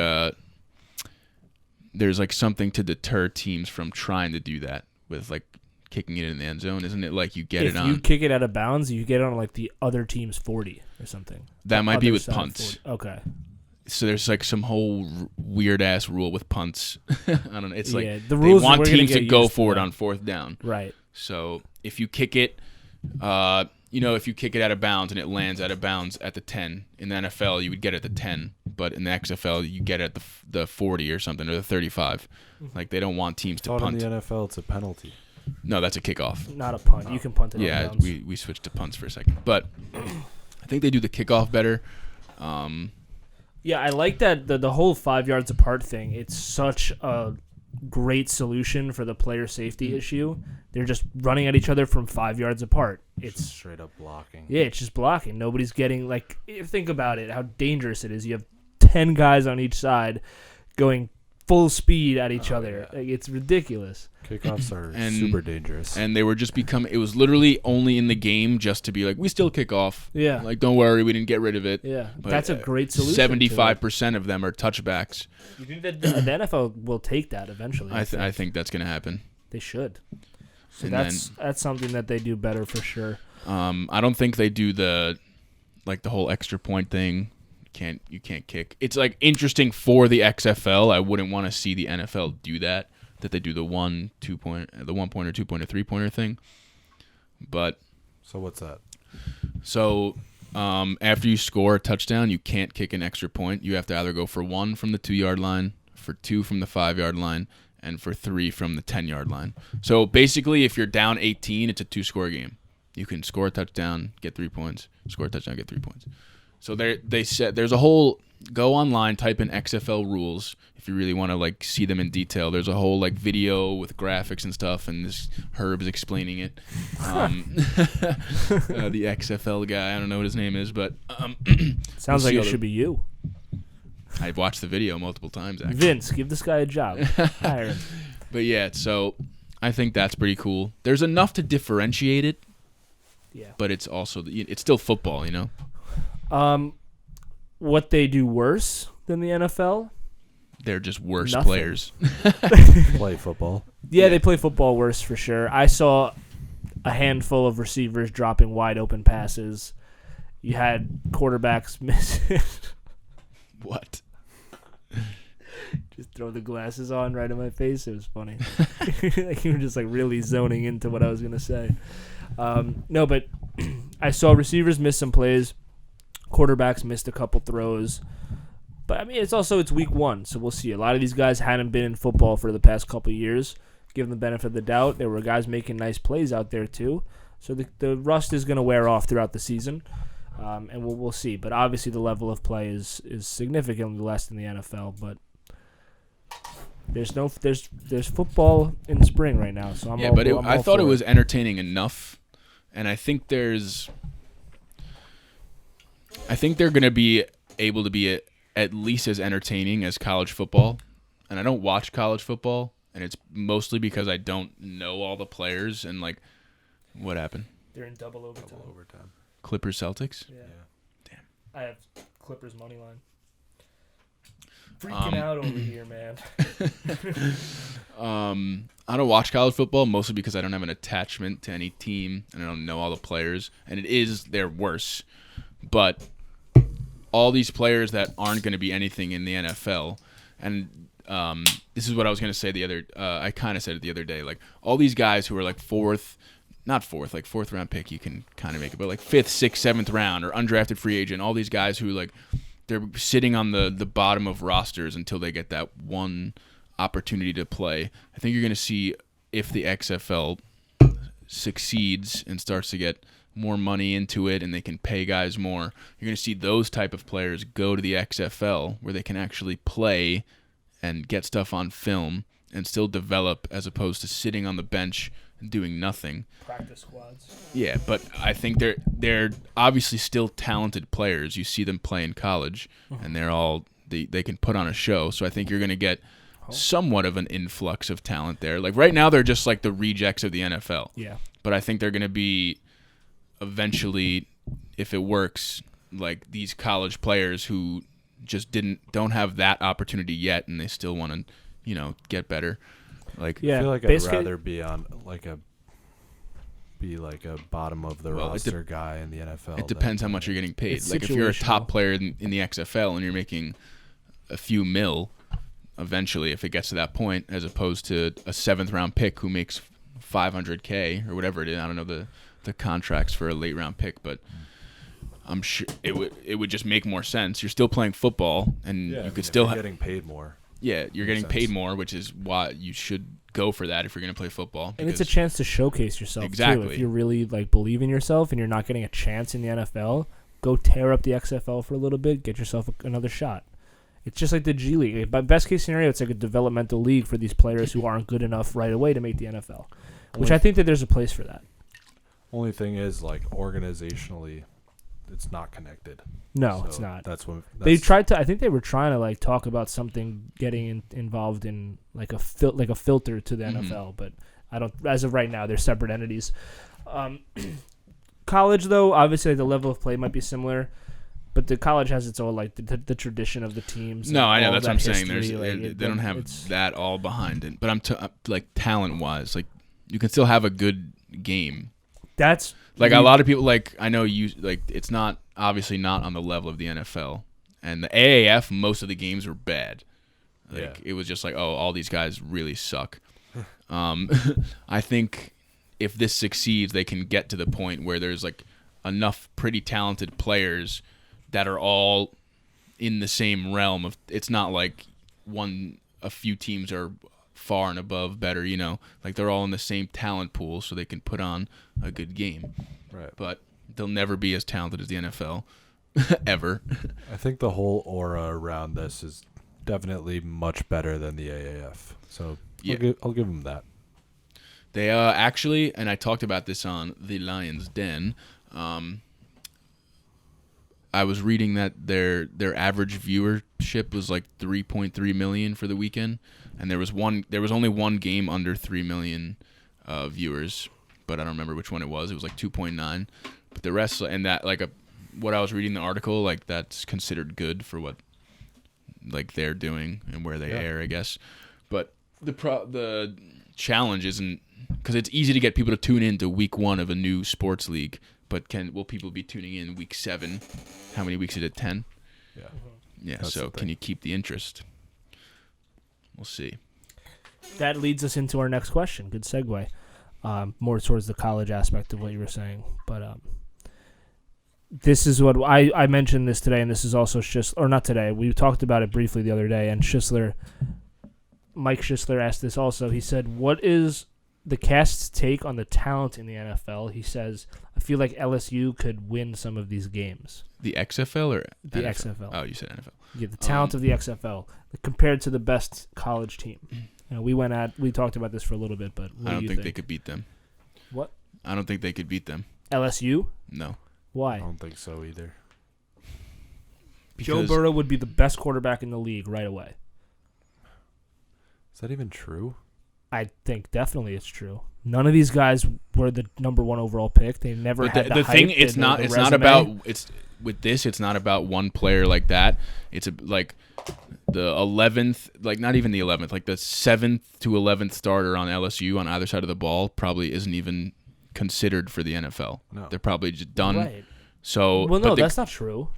something to deter teams from trying to do that with like kicking it in the end zone. Isn't it like you get it on? If you kick it out of bounds, you get it on like the other team's 40 or something. That might be with punts. 40. Okay. So there's like some whole weird ass rule with punts. I don't know. It's like the rules they want teams to go for it on fourth down. Right. So if you kick it, if you kick it out of bounds and it lands out of bounds at the 10, in the NFL you would get it at the 10, but in the XFL you get it at the 40 or something, or the 35. Like they don't want teams to punt. In the NFL it's a penalty. No, that's a kickoff. Not a punt. You can punt it. Yeah, out of bounds. we switched to punts for a second, but I think they do the kickoff better. Yeah, I like that the whole 5 yards apart thing. It's such a great solution for the player safety issue. They're just running at each other from 5 yards apart. It's straight up blocking. Yeah, it's just blocking. Nobody's getting like. Think about it. How dangerous it is. You have 10 guys on each side going full speed at each other. Yeah. Like, it's ridiculous. Kickoffs are super dangerous. And they were just it was literally only in the game just to be like, we still kick off. Yeah. Like, don't worry, we didn't get rid of it. Yeah. But that's a great solution. 75% of them are touchbacks. You think that the NFL will take that eventually? I think that's going to happen. They should. So that's something that they do better for sure. I don't think they do the whole extra point thing. You can't kick. It's like interesting for the XFL. I wouldn't want to see the NFL do that they do the 1 2-point, the 1 pointer, 2 pointer, 3 pointer thing. But so what's that? So after you score a touchdown, you can't kick an extra point. You have to either go for 1 from the 2-yard line, for 2 from the 5-yard line, and for 3 from the 10-yard line. So basically, if you're down 18, it's a 2-score game. You can score a touchdown, get 3 points. Score a touchdown, get 3 points. So they said there's a whole go online, type in XFL rules if you really want to like see them in detail. There's a whole like video with graphics and stuff, and this Herb is explaining it. The XFL guy, I don't know what his name is, but sounds like it should be you. I've watched the video multiple times. Actually. Vince, give this guy a job. Hire him. But yeah, so I think that's pretty cool. There's enough to differentiate it. Yeah. But it's also it's still football, you know. What they do worse than the NFL? They're just worse Nothing. players. Play football. Yeah, they play football worse for sure. I saw a handful of receivers dropping wide open passes. You had quarterbacks missing. What? Just throw the glasses on right in my face. It was funny. Like you were just like really zoning into what I was gonna say. No, but I saw receivers miss some plays. Quarterbacks missed a couple throws. But, I mean, it's week 1, so we'll see. A lot of these guys hadn't been in football for the past couple of years. Give them the benefit of the doubt. There were guys making nice plays out there, too. So the rust is going to wear off throughout the season, and we'll see. But, obviously, the level of play is significantly less than the NFL. But there's football in spring right now. So I thought it was entertaining enough, and I think they're going to be able to be at least as entertaining as college football. And I don't watch college football, and it's mostly because I don't know all the players and like what happened. They're in double overtime. Clippers Celtics? Yeah. Damn. I have Clippers money line. Freaking out over here, man. I don't watch college football mostly because I don't have an attachment to any team and I don't know all the players. And they're worse. But all these players that aren't going to be anything in the NFL, and this is what I was going to say I kind of said it the other day. Like all these guys who are like fourth round pick, you can kind of make it, but like 5th, 6th, 7th round or undrafted free agent, all these guys who like they're sitting on the bottom of rosters until they get that one opportunity to play. I think you're going to see if the XFL succeeds and starts to get more money into it and they can pay guys more, you're going to see those type of players go to the XFL where they can actually play and get stuff on film and still develop as opposed to sitting on the bench and doing nothing. Practice squads. Yeah, but I think they're obviously still talented players. You see them play in college, and they can put on a show. So I think you're going to get somewhat of an influx of talent there. Like right now, they're just like the rejects of the NFL. Yeah. But I think they're going to be eventually, if it works, like these college players who just don't have that opportunity yet, and they still want to, get better. Like I feel like I'd rather be on like a bottom of the roster guy in the NFL. It depends how much you're getting paid. Like if you're a top player in the XFL and you're making a few mil, eventually, if it gets to that point, as opposed to a 7th round pick who makes $500K or whatever it is. I don't know the contracts for a late round pick, but I'm sure it would just make more sense. You're still playing football, and you could still getting paid more. Yeah, you're getting paid more, which is why you should go for that if you're going to play football. And it's a chance to showcase yourself, exactly. too. If you really believe in yourself and you're not getting a chance in the NFL, go tear up the XFL for a little bit, get yourself another shot. It's just like the G League. By best case scenario, it's like a developmental league for these players who aren't good enough right away to make the NFL, which I think that there's a place for that. Only thing is, like, organizationally, it's not connected. No, so it's not. They tried to. I think they were trying to talk about something getting involved in like a filter to the NFL, but I don't. As of right now, they're separate entities. College, though, obviously the level of play might be similar, but the college has its own the tradition of the teams. No, I know that's what I'm saying. History, They don't have that all behind it, but I'm talent wise, like you can still have a good game. That's like a lot of people I know it's not obviously not on the level of the NFL, and the AAF most of the games were bad. It was just all these guys really suck. I think if this succeeds, they can get to the point where there's enough pretty talented players that are all in the same realm of. It's not like a few teams are far and above better, they're all in the same talent pool, so they can put on a good game. Right. But they'll never be as talented as the NFL, ever. I think the whole aura around this is definitely much better than the AAF. So yeah. I'll give them that. They actually, and I talked about this on the Lions Den. I was reading that their average viewership was 3.3 million for the weekend, and there was only one game under 3 million viewers, but I don't remember which one it was. It was 2.9, but the rest, and that what I was reading the article, that's considered good for what they're doing and where they air, I guess. But the challenge isn't, because it's easy to get people to tune in to week 1 of a new sports league. But will people be tuning in week 7? How many weeks is it? 10? Yeah. Yeah. That's so can you keep the interest? We'll see. That leads us into our next question. Good segue. More towards the college aspect of what you were saying, but this is what I mentioned this today, and this is also or not today. We talked about it briefly the other day, and Mike Schisler asked this also. He said, "What is the cast's take on the talent in the NFL?" He says, "I feel like LSU could win some of these games." The XFL or the NFL? XFL? Oh, you said NFL. Yeah, the talent of the XFL compared to the best college team. We talked about this for a little bit, but I don't think they could beat them. What? I don't think they could beat them. LSU? No. Why? I don't think so either. Joe Burrow would be the best quarterback in the league right away. Is that even true? I think definitely it's true. None of these guys were the number 1 overall pick. They never had the hype. Thing. It's not about. With this. It's not about one player like that. It's like the 11th, like not even the 11th, like the 7th to 11th starter on LSU on either side of the ball probably isn't even considered for the NFL. No. They're probably just done. Right. So, well, no, that's not true.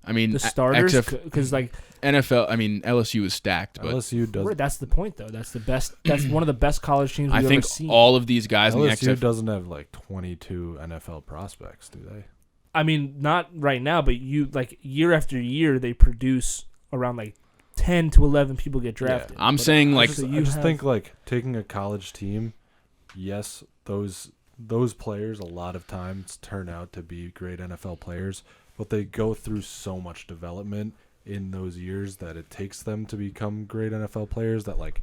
I mean, the starters, because like NFL. I mean, LSU is stacked. But LSU does. Right, that's the point, though. That's the best. That's one of the best college teams we've ever seen. All of these guys in the LSU doesn't have like 22 NFL prospects, do they? I mean, not right now, but year after year they produce around like 10 to 11 people get drafted. Yeah, I'm saying like I just think like taking a college team, yes, those players a lot of times turn out to be great NFL players, but they go through so much development in those years that it takes them to become great NFL players that like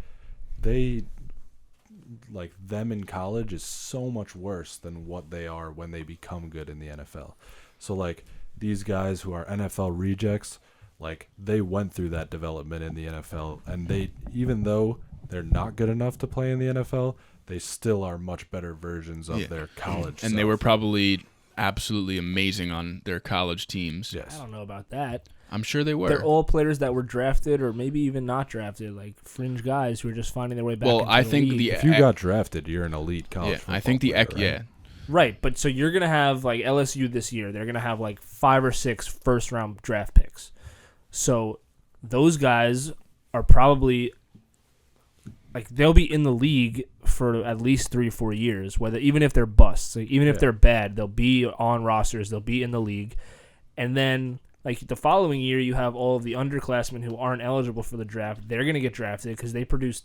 them in college is so much worse than what they are when they become good in the NFL. So like these guys who are NFL rejects, like they went through that development in the NFL, and they, even though they're not good enough to play in the NFL, they still are much better versions of their college and self. they were probably absolutely amazing on their college teams. Yes. I don't know about that. I'm sure they were. They're all players that were drafted or maybe even not drafted, like fringe guys who are just finding their way back into I the think league. if you got drafted, you're an elite college football I think the player, right? yeah. Right, but so you're going to have, like, LSU this year. They're going to have, like, 5 or 6 first-round draft picks. So those guys are probably, like, they'll be in the league for at least 3 or 4 years, even if they're busts. Like, even if they're bad, they'll be on rosters. They'll be in the league. And then, like, the following year, you have all of the underclassmen who aren't eligible for the draft. They're going to get drafted because they produce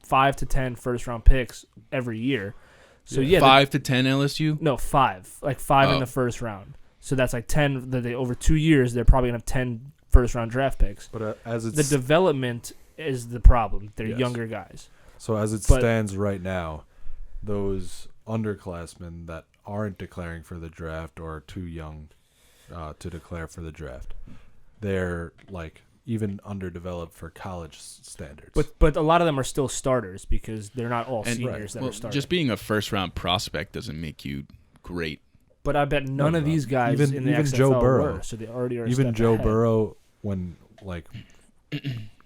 5 to 10 first-round picks every year. So 5 to 10 LSU? No, 5. Like 5 in the first round. So that's like 10 that they over 2 years they're probably going to have 10 first round draft picks. But as it's the development is the problem. They're younger guys. So as it stands right now, those underclassmen that aren't declaring for the draft or are too young to declare for the draft, they're like even underdeveloped for college standards. But a lot of them are still starters because they're not all seniors that are starting. Just being a first-round prospect doesn't make you great. But I bet none of these guys in the XFL Joe Burrow, were, so they already are even Joe ahead. Burrow, when like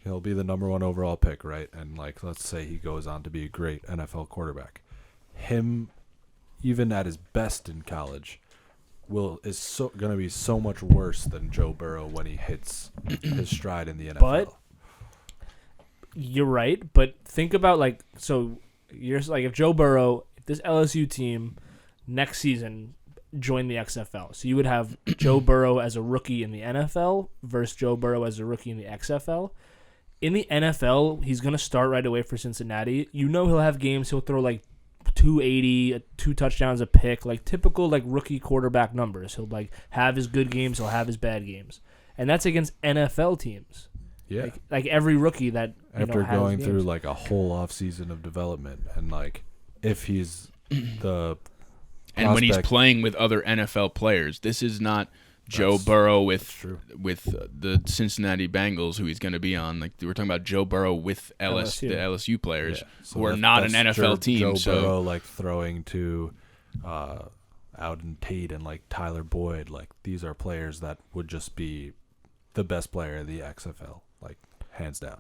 he'll be the number 1 overall pick, right? And like let's say he goes on to be a great NFL quarterback. Him, even at his best in college, is going to be so much worse than Joe Burrow when he hits his stride in the NFL. But you're right. But think about you're like if Joe Burrow, if this LSU team next season joined the XFL, so you would have Joe Burrow as a rookie in the NFL versus Joe Burrow as a rookie in the XFL. In the NFL, he's going to start right away for Cincinnati. You know he'll have games. He'll throw like 280, 2 touchdowns a pick, like typical like rookie quarterback numbers. He'll like have his good games, he'll have his bad games, and that's against NFL teams. Yeah, like every rookie that after has going games. through like a whole off season of development, and like if he's the and when he's playing with other NFL players, this is not Joe Burrow with the Cincinnati Bengals, who he's going to be on. Like we're talking about Joe Burrow with the LSU players, so who are not an NFL team. Joe Burrow like throwing to Auden Tate and like Tyler Boyd. Like these are players that would just be the best player in the XFL, like hands down.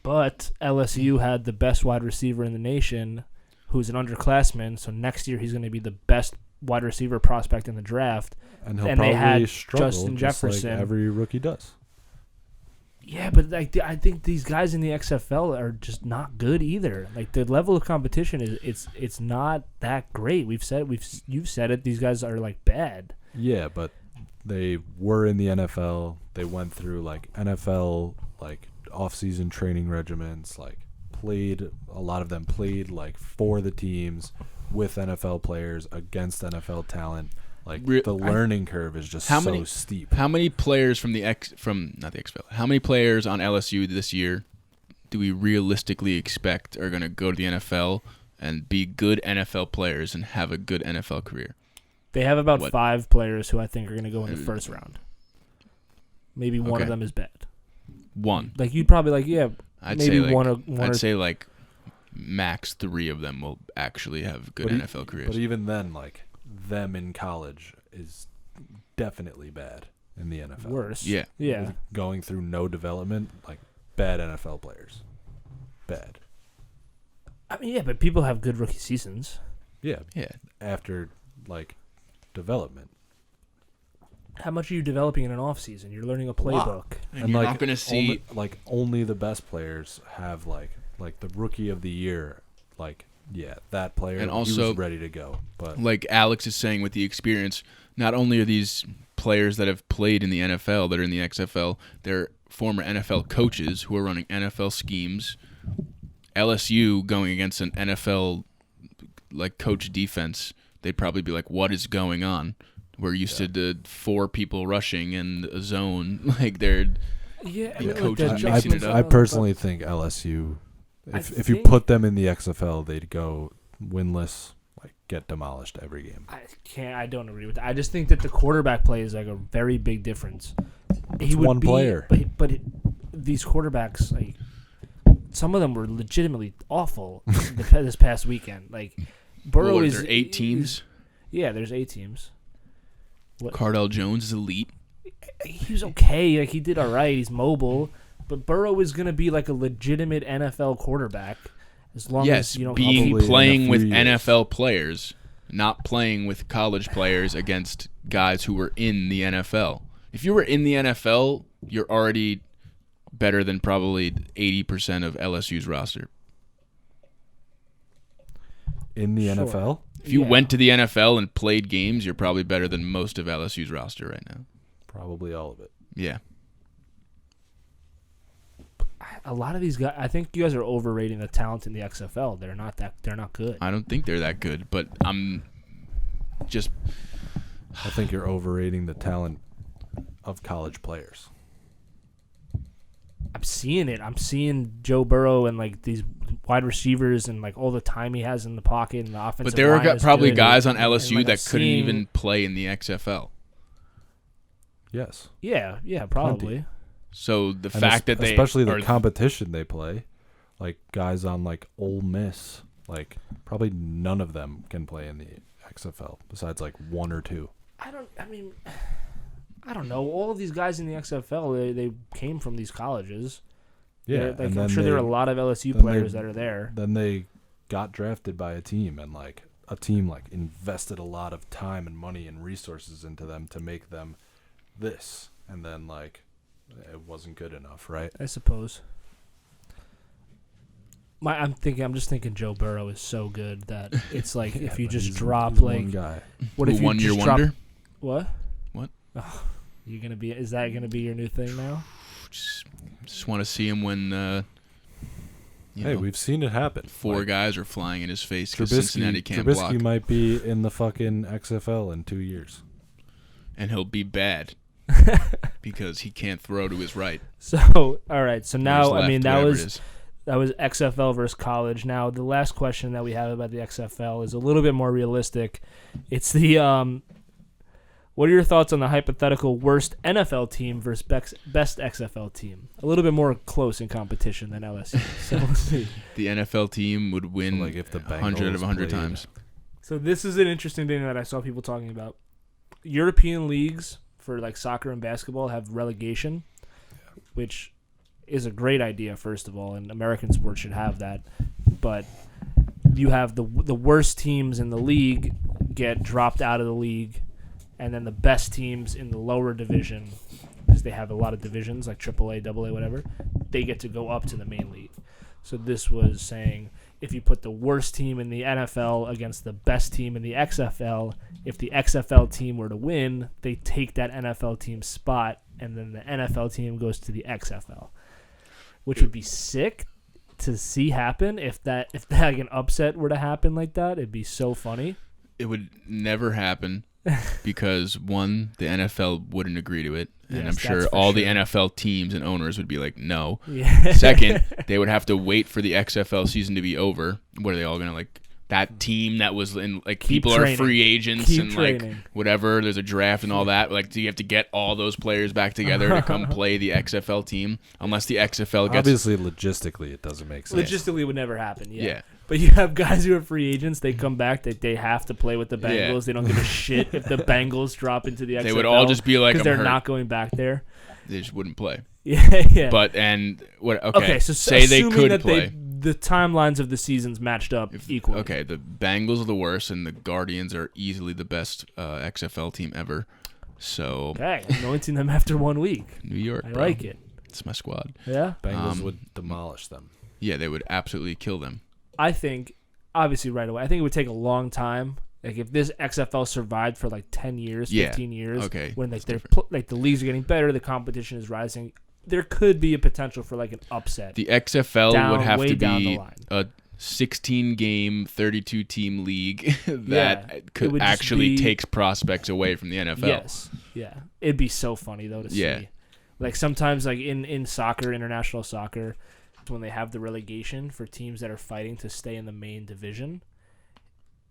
But LSU had the best wide receiver in the nation, who's an underclassman. So next year he's going to be the best wide receiver prospect in the draft, and he'll they had probably struggle Justin just Jefferson. like every rookie does. Yeah, but like I think these guys in the XFL are just not good either. Like the level of competition it's not that great. You've said it. These guys are like bad. Yeah, but they were in the NFL. They went through like NFL like off-season training regimens. Like a lot of them played like for the teams, with NFL players against NFL talent. Like the learning curve is just so steep. How many players not the XFL? How many players on LSU this year do we realistically expect are going to go to the NFL and be good NFL players and have a good NFL career? They have about 5 players who I think are going to go in the first round. Maybe one of them is bad. One. Like you'd probably like, yeah, I'd maybe say like, one I'd or say like max 3 of them will actually have good NFL careers. But even then, like them in college is definitely bad in the NFL. worse. Yeah. Yeah. Going through no development, like bad NFL players. Bad. I mean, yeah, but people have good rookie seasons. Yeah. Yeah. After like development. How much are you developing in an off season? You're learning a playbook. And you're not going to see only the best players have like the rookie of the year, like that player and he also was ready to go. But like Alex is saying with the experience, not only are these players that have played in the NFL that are in the XFL, they're former NFL coaches who are running NFL schemes. LSU going against an NFL like coach defense, they'd probably be like, "What is going on?" We're used to 4 people rushing and a zone. Like they're coaches mixing it up. I personally think LSU, if you put them in the XFL, they'd go winless, like get demolished every game. I don't agree with that. I just think that the quarterback play is like a very big difference. It's one player, but these quarterbacks, like some of them were legitimately awful this past weekend. Like Burrow What, is there 8 teams. Yeah, there's 8 teams. What? Cardell Jones is elite. He was okay. Like he did all right. He's mobile, but Burrow is going to be like a legitimate NFL quarterback as long as you don't playing with NFL players, not playing with college players against guys who were in the NFL. If you were in the NFL, you're already better than probably 80% of LSU's roster. In the NFL? If you went to the NFL and played games, you're probably better than most of LSU's roster right now. Probably all of it. Yeah. A lot of these guys, I think you guys are overrating the talent in the XFL. They're not good. I don't think they're that good, but I'm just I think you're overrating the talent of college players. I'm seeing it. I'm seeing Joe Burrow and like these wide receivers and like all the time he has in the pocket and the offensive. But there are probably guys on and, LSU like, that couldn't even play in the XFL. Yes. Yeah, probably. Plenty. So the fact that they especially the competition they play, like guys on like Ole Miss, like probably none of them can play in the XFL besides like 1 or 2. I don't know. All of these guys in the XFL, they came from these colleges. Yeah, like, I'm sure there are a lot of LSU players that are there. Then they got drafted by a team, and like a team like invested a lot of time and money and resources into them to make them this, and then like it wasn't good enough, right? I suppose. I'm just thinking Joe Burrow is so good that it's like if you just drop like one guy. What if you 1 year just wonder? drop what? What? You're gonna be? Is that gonna be your new thing now? Just want to see him when. Hey, we've seen it happen. 4 guys are flying in his face because Cincinnati can't block. Trubisky might be in the fucking XFL in 2 years, and he'll be bad because he can't throw to his right. So all right. So now Left, that was XFL versus college. Now the last question that we have about the XFL is a little bit more realistic. It's the what are your thoughts on the hypothetical worst NFL team versus best XFL team? A little bit more close in competition than LSU. So we'll see. The NFL team would win so like if the 100 of 100 times. So this is an interesting thing that I saw people talking about. European leagues for like soccer and basketball have relegation, which is a great idea, first of all, and American sports should have that. But you have the worst teams in the league get dropped out of the league, and then the best teams in the lower division, because they have a lot of divisions like AAA, AA, whatever, they get to go up to the main league. So this was saying if you put the worst team in the NFL against the best team in the XFL, if the XFL team were to win, they take that NFL team's spot, and then the NFL team goes to the XFL, which would be sick to see happen. If like an upset were to happen like that, it'd be so funny. It would never happen because, one, the NFL wouldn't agree to it, and I'm sure all the NFL teams and owners would be like, no. Yeah. Second, they would have to wait for the XFL season to be over. What are they all going to, like, that team that was in like Keep people training. are free agents Keep and training. like whatever. There's a draft and all that. Like, do you have to get all those players back together to come play the XFL team? Unless the XFL gets Obviously, logistically, it doesn't make sense. Logistically, it would never happen. Yeah. But you have guys who are free agents. They come back. They have to play with the Bengals. Yeah. They don't give a shit if the Bengals drop into the XFL. They would all just be like, because I'm they're hurt. not going back there. They just wouldn't play. Yeah. But and what? Okay, so say they assuming could that play. the timelines of the seasons matched up equally. Okay, the Bengals are the worst, and the Guardians are easily the best XFL team ever. So Okay, anointing them after 1 week. New York, I bro. like it. It's my squad. Yeah. Bengals would demolish them. Yeah, they would absolutely kill them. I think, obviously, right away. I think it would take a long time. Like if this XFL survived for like 10 years, 15 years, okay, when like that's like the leagues are getting better, the competition is rising, there could be a potential for like an upset. The XFL would have way to down the be line. a 16-game, 32-team league that it could would just actually be- takes prospects away from the NFL. Yes. Yeah. It'd be so funny though to Yeah. see. Like sometimes like in soccer, international soccer, when they have the relegation for teams that are fighting to stay in the main division,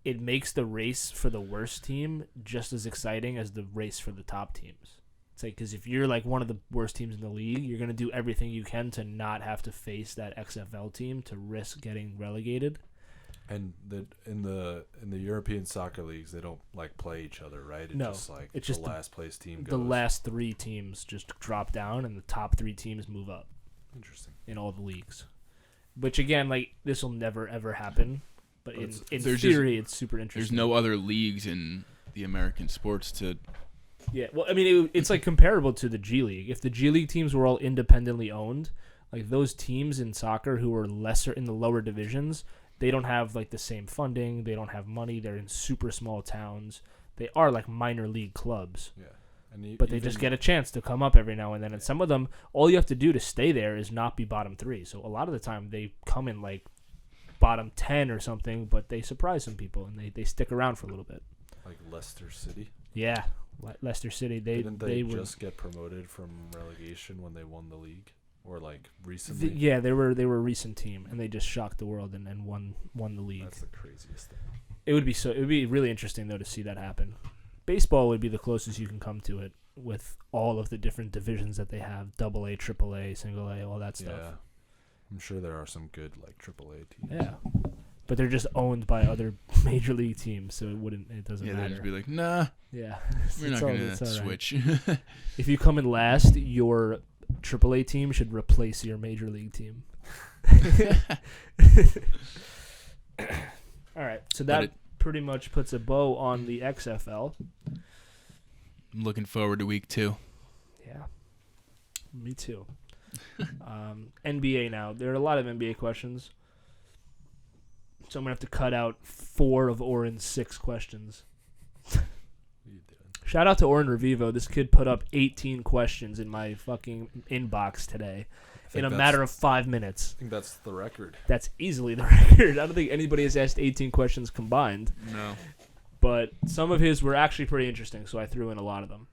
it makes the race for the worst team just as exciting as the race for the top teams. It's like, because if you're like one of the worst teams in the league, you're going to do everything you can to not have to face that XFL team to risk getting relegated. And in the European soccer leagues, they don't like play each other, right? It's No, just like it's the just last place team goes. The last 3 teams just drop down and the top 3 teams move up Interesting. in all the leagues. Which again, like, this will never ever happen. But in there's theory, it's super interesting. There's no other leagues in the American sports to. Yeah, well, I mean, it's like comparable to the G League. If the G League teams were all independently owned, like those teams in soccer who are lesser in the lower divisions, they don't have like the same funding. They don't have money. They're in super small towns. They are like minor league clubs. Yeah. But they just get a chance to come up every now and then. And some of them, all you have to do to stay there is not be bottom 3. So a lot of the time they come in like bottom 10 or something, but they surprise some people and they stick around for a little bit. Like Leicester City. Yeah, Leicester City. Didn't they were just get promoted from relegation when they won the league, or like recently? they were a recent team and they just shocked the world and won the league. That's the craziest thing. It would be really interesting though to see that happen. Baseball would be the closest you can come to it with all of the different divisions that they have: AA, AAA, Single A, all that stuff. Yeah. I'm sure there are some good like AAA teams. Yeah, but they're just owned by other major league teams, so it doesn't Yeah, matter. they'd just be like, nah, Yeah, we're not going to switch. If you come in last, your AAA team should replace your major league team. All right, so that pretty much puts a bow on the XFL. I'm looking forward to week 2. Yeah, me too. NBA now. There are a lot of NBA questions. So I'm going to have to cut out 4 of Oren's 6 questions. Shout out to Oren Revivo. This kid put up 18 questions in my fucking inbox today in a matter of 5 minutes. I think that's the record. That's easily the record. I don't think anybody has asked 18 questions combined. No. But some of his were actually pretty interesting, so I threw in a lot of them.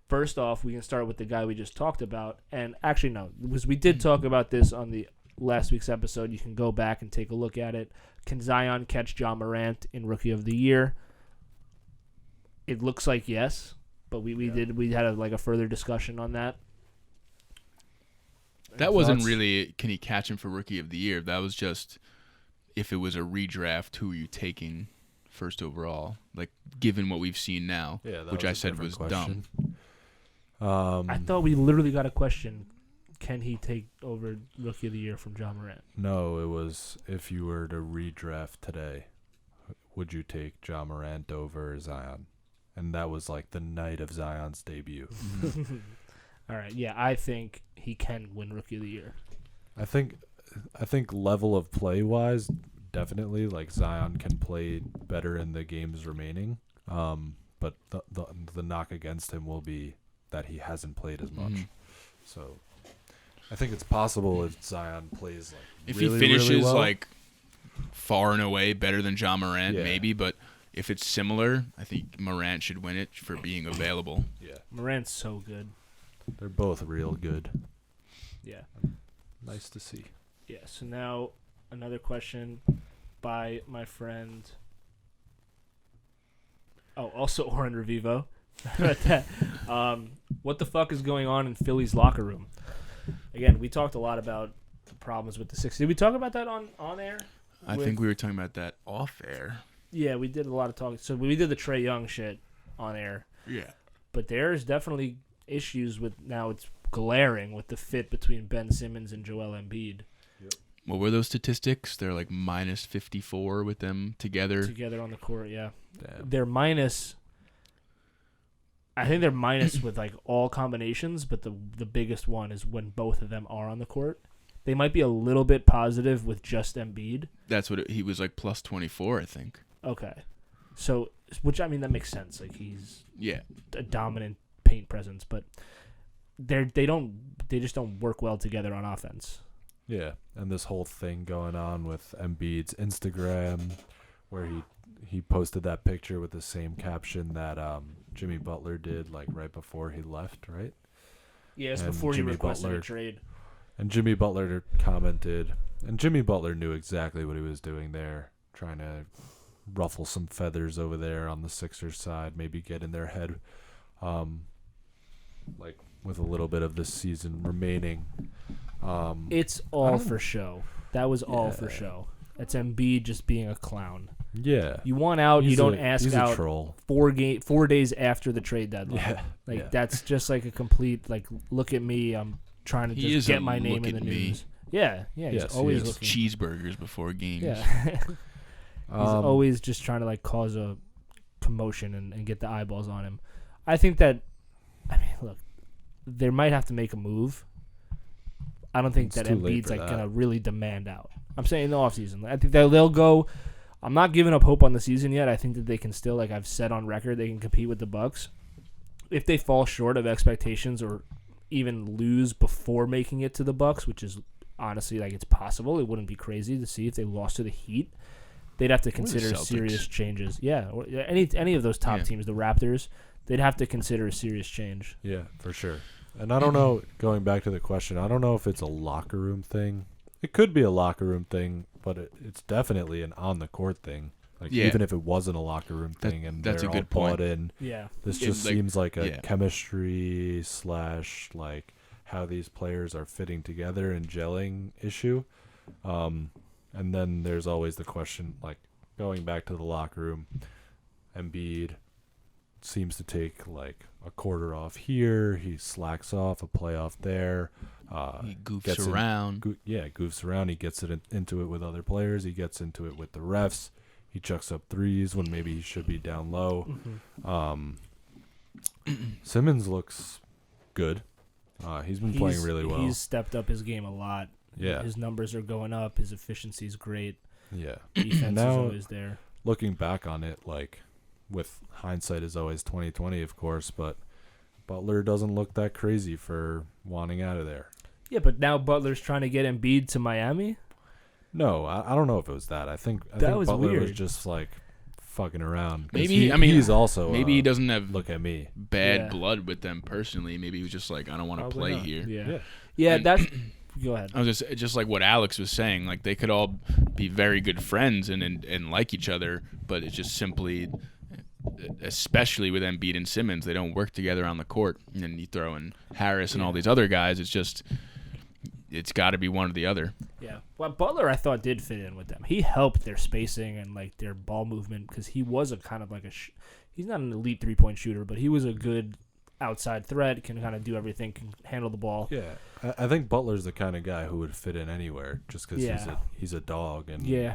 First off, we can start with the guy we just talked about. And actually, no, because we did talk about this on the last week's episode. You can go back and take a look at it. Can Zion catch Ja Morant in Rookie of the Year? It looks like yes, but we had a further discussion on that. That wasn't really, can he catch him for Rookie of the Year? That was just, if it was a redraft, who are you taking first overall? Like, given what we've seen now, which I said was dumb. I thought we literally got a question. Can he take over Rookie of the Year from Ja Morant? No, it was if you were to redraft today, would you take Ja Morant over Zion? And that was like the night of Zion's debut. All right, yeah, I think he can win Rookie of the Year. I think level of play wise, definitely like Zion can play better in the games remaining. But the knock against him will be that he hasn't played as much. Mm-hmm. So I think it's possible if Zion plays like if really, he finishes really well, like far and away better than Ja Morant, maybe, but if it's similar, I think Morant should win it for being available. Yeah. Morant's so good. They're both real good. Yeah. Nice to see. Yeah, so now another question. by my friend. Oh, also Oren Revivo. What the fuck is going on in Philly's locker room? Again, we talked a lot about the problems with the Sixers. Did we talk about that on air? I think we were talking about that off air. Yeah, we did a lot of talking. So we did the Trae Young shit on air. Yeah. But there's definitely issues with, now it's glaring with the fit between Ben Simmons and Joel Embiid. Yep. What were those statistics? They're like minus 54 with them together. Together on the court, yeah. Damn. They're minus. I think they're minus with like all combinations, but the biggest one is when both of them are on the court. They might be a little bit positive with just Embiid. That's what he was like, plus 24, I think. Okay. So, which, I mean, that makes sense. Like, he's a dominant paint presence, but they just don't work well together on offense. Yeah, and this whole thing going on with Embiid's Instagram, where he posted that picture with the same caption that Jimmy Butler did, like right before he left, right? Yeah, it's And before Jimmy he requested Butler a trade. And Jimmy Butler commented, and Jimmy Butler knew exactly what he was doing there, trying to ruffle some feathers over there on the Sixers side, maybe get in their head, like with a little bit of this season remaining. It's all for show. That was all for show. That's Embiid just being a clown. Yeah. You want out, you don't ask he's out a troll. 4 days after the trade deadline. Yeah. That's just like a complete, like, look at me, I'm trying to just get my name in the news. Yeah, he's Yes, always he is. looking. Cheeseburgers before games. Yeah. He's always just trying to like cause a commotion and get the eyeballs on him. I think that, I mean, look, they might have to make a move. I don't think It's that too late Embiid's for like that. gonna really demand out. I'm saying in the offseason. I think that they'll go. I'm not giving up hope on the season yet. I think that they can still, like I've said on record, they can compete with the Bucks. If they fall short of expectations or even lose before making it to the Bucks, which is honestly like it's possible, it wouldn't be crazy to see if they lost to the Heat. They'd have to consider Celtics. serious changes. Yeah, or any of those top teams, the Raptors, they'd have to consider a serious change. Yeah, for sure. And I don't know, going back to the question, I don't know if it's a locker room thing. It could be a locker room thing, but it's definitely an on-the-court thing. Like, even if it wasn't a locker room thing and that's they're a good all point. bought in, Yeah. this It, just like, seems like a yeah. chemistry / like how these players are fitting together and gelling issue. And then there's always the question, like, going back to the locker room, Embiid seems to take like a quarter off here. He slacks off a playoff there. He goofs around. Goofs around. He gets into it with other players. He gets into it with the refs. He chucks up threes when maybe he should be down low. Simmons looks good. He's been playing really well. He's stepped up his game a lot. Yeah. His numbers are going up. His efficiency's great. Yeah. Defense Now, is always there. Looking back on it, like, with hindsight is always 20/20, of course, but Butler doesn't look that crazy for wanting out of there. Yeah, but now Butler's trying to get Embiid to Miami. No, I don't know if it was that. I think was Butler was weird. just like fucking around. 'Cause Maybe he's also maybe he doesn't have look at me. bad blood with them personally. Maybe he was just like, I don't want to Probably play not. here. Yeah. And- That's. Go ahead. I was just like what Alex was saying. Like they could all be very good friends and like each other, but it's just simply, especially with Embiid and Simmons, they don't work together on the court. And then you throw in Harris and all these other guys. It's got to be one or the other. Yeah. Well, Butler, I thought, did fit in with them. He helped their spacing and like their ball movement because he was a kind of like he's not an elite 3-point shooter, but he was a good outside threat, can kind of do everything, can handle the ball. Yeah, I think Butler's the kind of guy who would fit in anywhere just because he's a dog and he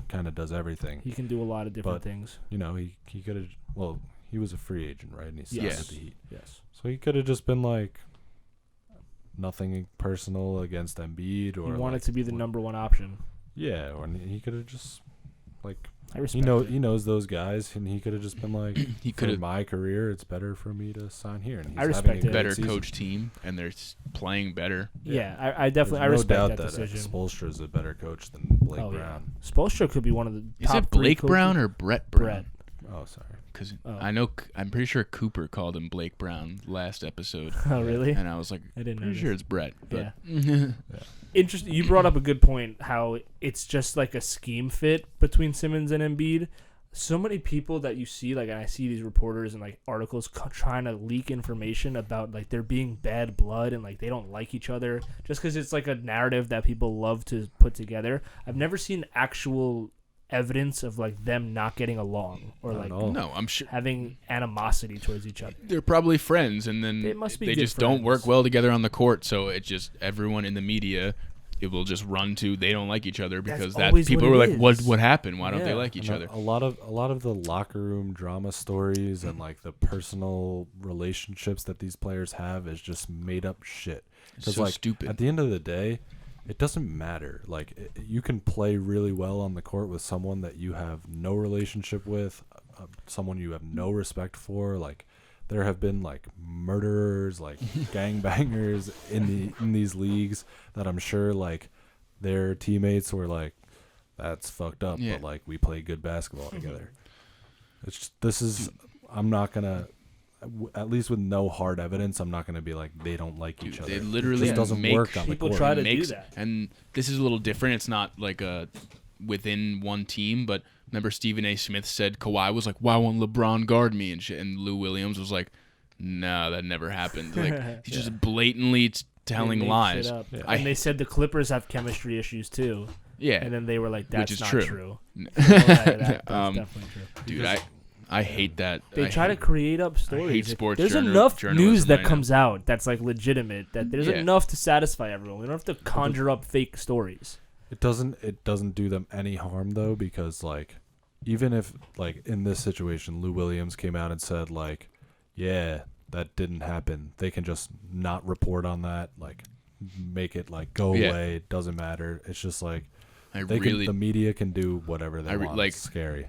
kind of does everything. He can do a lot of different things. You know, he could have. Well, he was a free agent, right? And he signed with the Heat. Yes. So he could have just been like nothing personal against Embiid, or He wanted like, to be the number one option. Yeah, or he could have just like. I respect He knows those guys, and he could have just been like, He for could have my career, it's better for me to sign here. And he's I respect having a it. better season. coach team, and they're playing better. Yeah, I definitely There's respect no doubt that decision. Spoelstra is a better coach than Blake Brown. Spoelstra could be one of the Is top it Blake 3 Brown coaches. or Brett Brown? Oh, sorry. Because Oh. I'm pretty sure Cooper called him Blake Brown last episode. Oh, really? And I was like, I didn't know. pretty sure it's Brett. But Yeah. interesting. You brought up a good point. How it's just like a scheme fit between Simmons and Embiid. So many people that you see, like, and I see these reporters and like articles trying to leak information about like there being bad blood and like they don't like each other just because it's like a narrative that people love to put together. I've never seen actual evidence of like them not getting along or like no, I'm sure having animosity towards each other. They're probably friends, and then they just don't work well together on the court. So it just everyone in the media. It will just run to they don't like each other because that people were like, what happened? Why don't they like each other? A lot of the locker room drama stories and like the personal relationships that these players have is just made up shit. It's so like, stupid. At the end of the day, it doesn't matter. Like you can play really well on the court with someone that you have no relationship with, someone you have no respect for. Like there have been like murderers, like gangbangers in these leagues that I'm sure like their teammates were like, that's fucked up, but like we play good basketball together. It's just, I'm not gonna, at least with no hard evidence, I'm not gonna be like they don't like each other. It literally just doesn't work on the court. People try to do that, and this is a little different. It's not like within one team, but remember Stephen A. Smith said Kawhi was like, why won't LeBron guard me? And shit, and Lou Williams was like, no, that never happened. Like he's just blatantly telling lies. And they said the Clippers have chemistry issues too. Yeah. And then they were like, that's not true. That's definitely true. Dude, I hate that. They try to create up stories. I hate sports There's enough news that comes out that's like legitimate that there's enough to satisfy everyone. We don't have to conjure up fake stories. It doesn't do them any harm though, because like even if like in this situation Lou Williams came out and said like, yeah, that didn't happen, they can just not report on that, like make it like go away. It doesn't matter. It's just like the media can do whatever they want. Like, it's scary.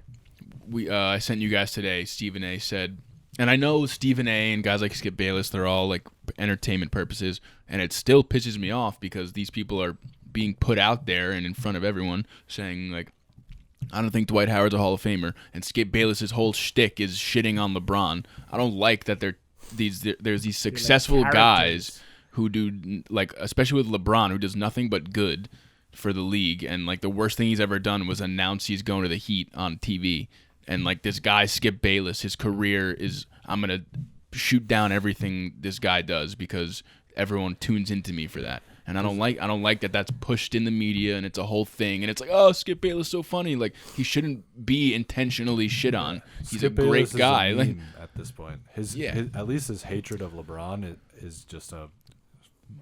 I sent you guys today. Stephen A. said, and I know Stephen A. and guys like Skip Bayless, they're all like entertainment purposes, and it still pisses me off because these people are being put out there and in front of everyone saying like, I don't think Dwight Howard's a Hall of Famer, and Skip Bayless's whole shtick is shitting on LeBron. I don't like that there's these successful guys who do, like, especially with LeBron, who does nothing but good for the league, and like the worst thing he's ever done was announce he's going to the Heat on TV. And like this guy Skip Bayless, his career is, I'm gonna shoot down everything this guy does because everyone tunes into me for that. And I don't like that that's pushed in the media and it's a whole thing and it's like, oh, Skip Bayless so funny. Like he shouldn't be intentionally shit on. He's Skip a great Bayless guy. Is a like meme at this point, his at least his hatred of LeBron is just a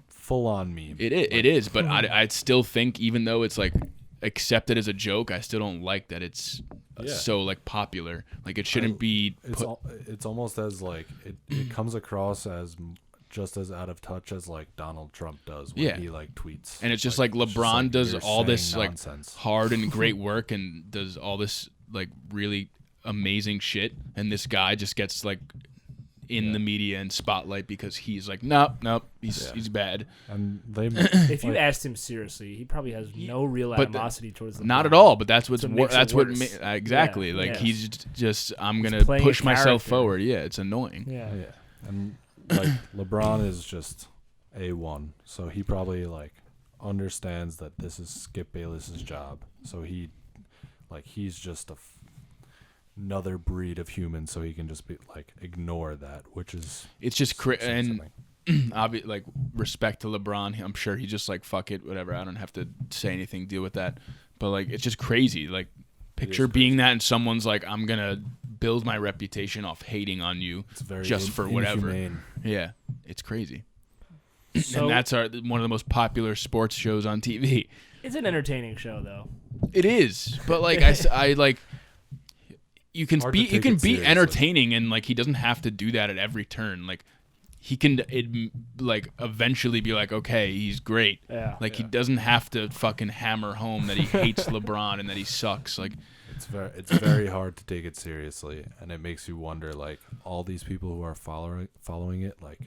full-on meme. It is, but I still think even though it's like accepted as a joke, I still don't like that it's so like popular. Like it shouldn't be. It's almost as like it comes across as just as out of touch as like Donald Trump does when he like tweets. And it's just like LeBron does all this nonsense. Like hard and great work and does all this like really amazing shit, and this guy just gets like in the media and spotlight because he's like, nope, he's bad. And if you asked him seriously, he probably has no real animosity towards LeBron. Not at all. But that's what exactly. Yeah, like he's just I'm gonna push myself forward. Yeah, it's annoying. Yeah. And like LeBron is just A1, so he probably like understands that this is Skip Bayless's job. So he's just another breed of human, so he can just be like ignore that, which is it's just and like respect to LeBron. I'm sure he's just like fuck it, whatever. I don't have to say anything, deal with that. But like it's just crazy. Like picture being that and someone's like, I'm gonna build my reputation off hating on you just for whatever. Inhumane. Yeah, it's crazy. And that's one of the most popular sports shows on TV. It's an entertaining show, though. It is, but like I like. You can be entertaining, and like he doesn't have to do that at every turn. Like he can like eventually be like, okay, he's great. Yeah, like he doesn't have to fucking hammer home that he hates LeBron and that he sucks. Like it's very hard to take it seriously, and it makes you wonder like all these people who are following it, like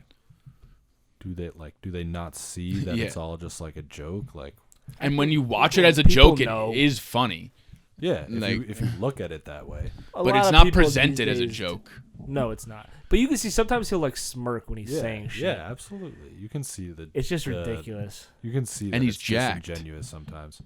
do they not see that it's all just like a joke? Like, and when you watch it as a joke, it is funny. Yeah, if you look at it that way. But it's not presented as a joke. No, it's not. But you can see sometimes he'll like smirk when he's saying shit. Yeah, absolutely. You can see that. It's just ridiculous. You can see that And he's it's jacked. disingenuous sometimes.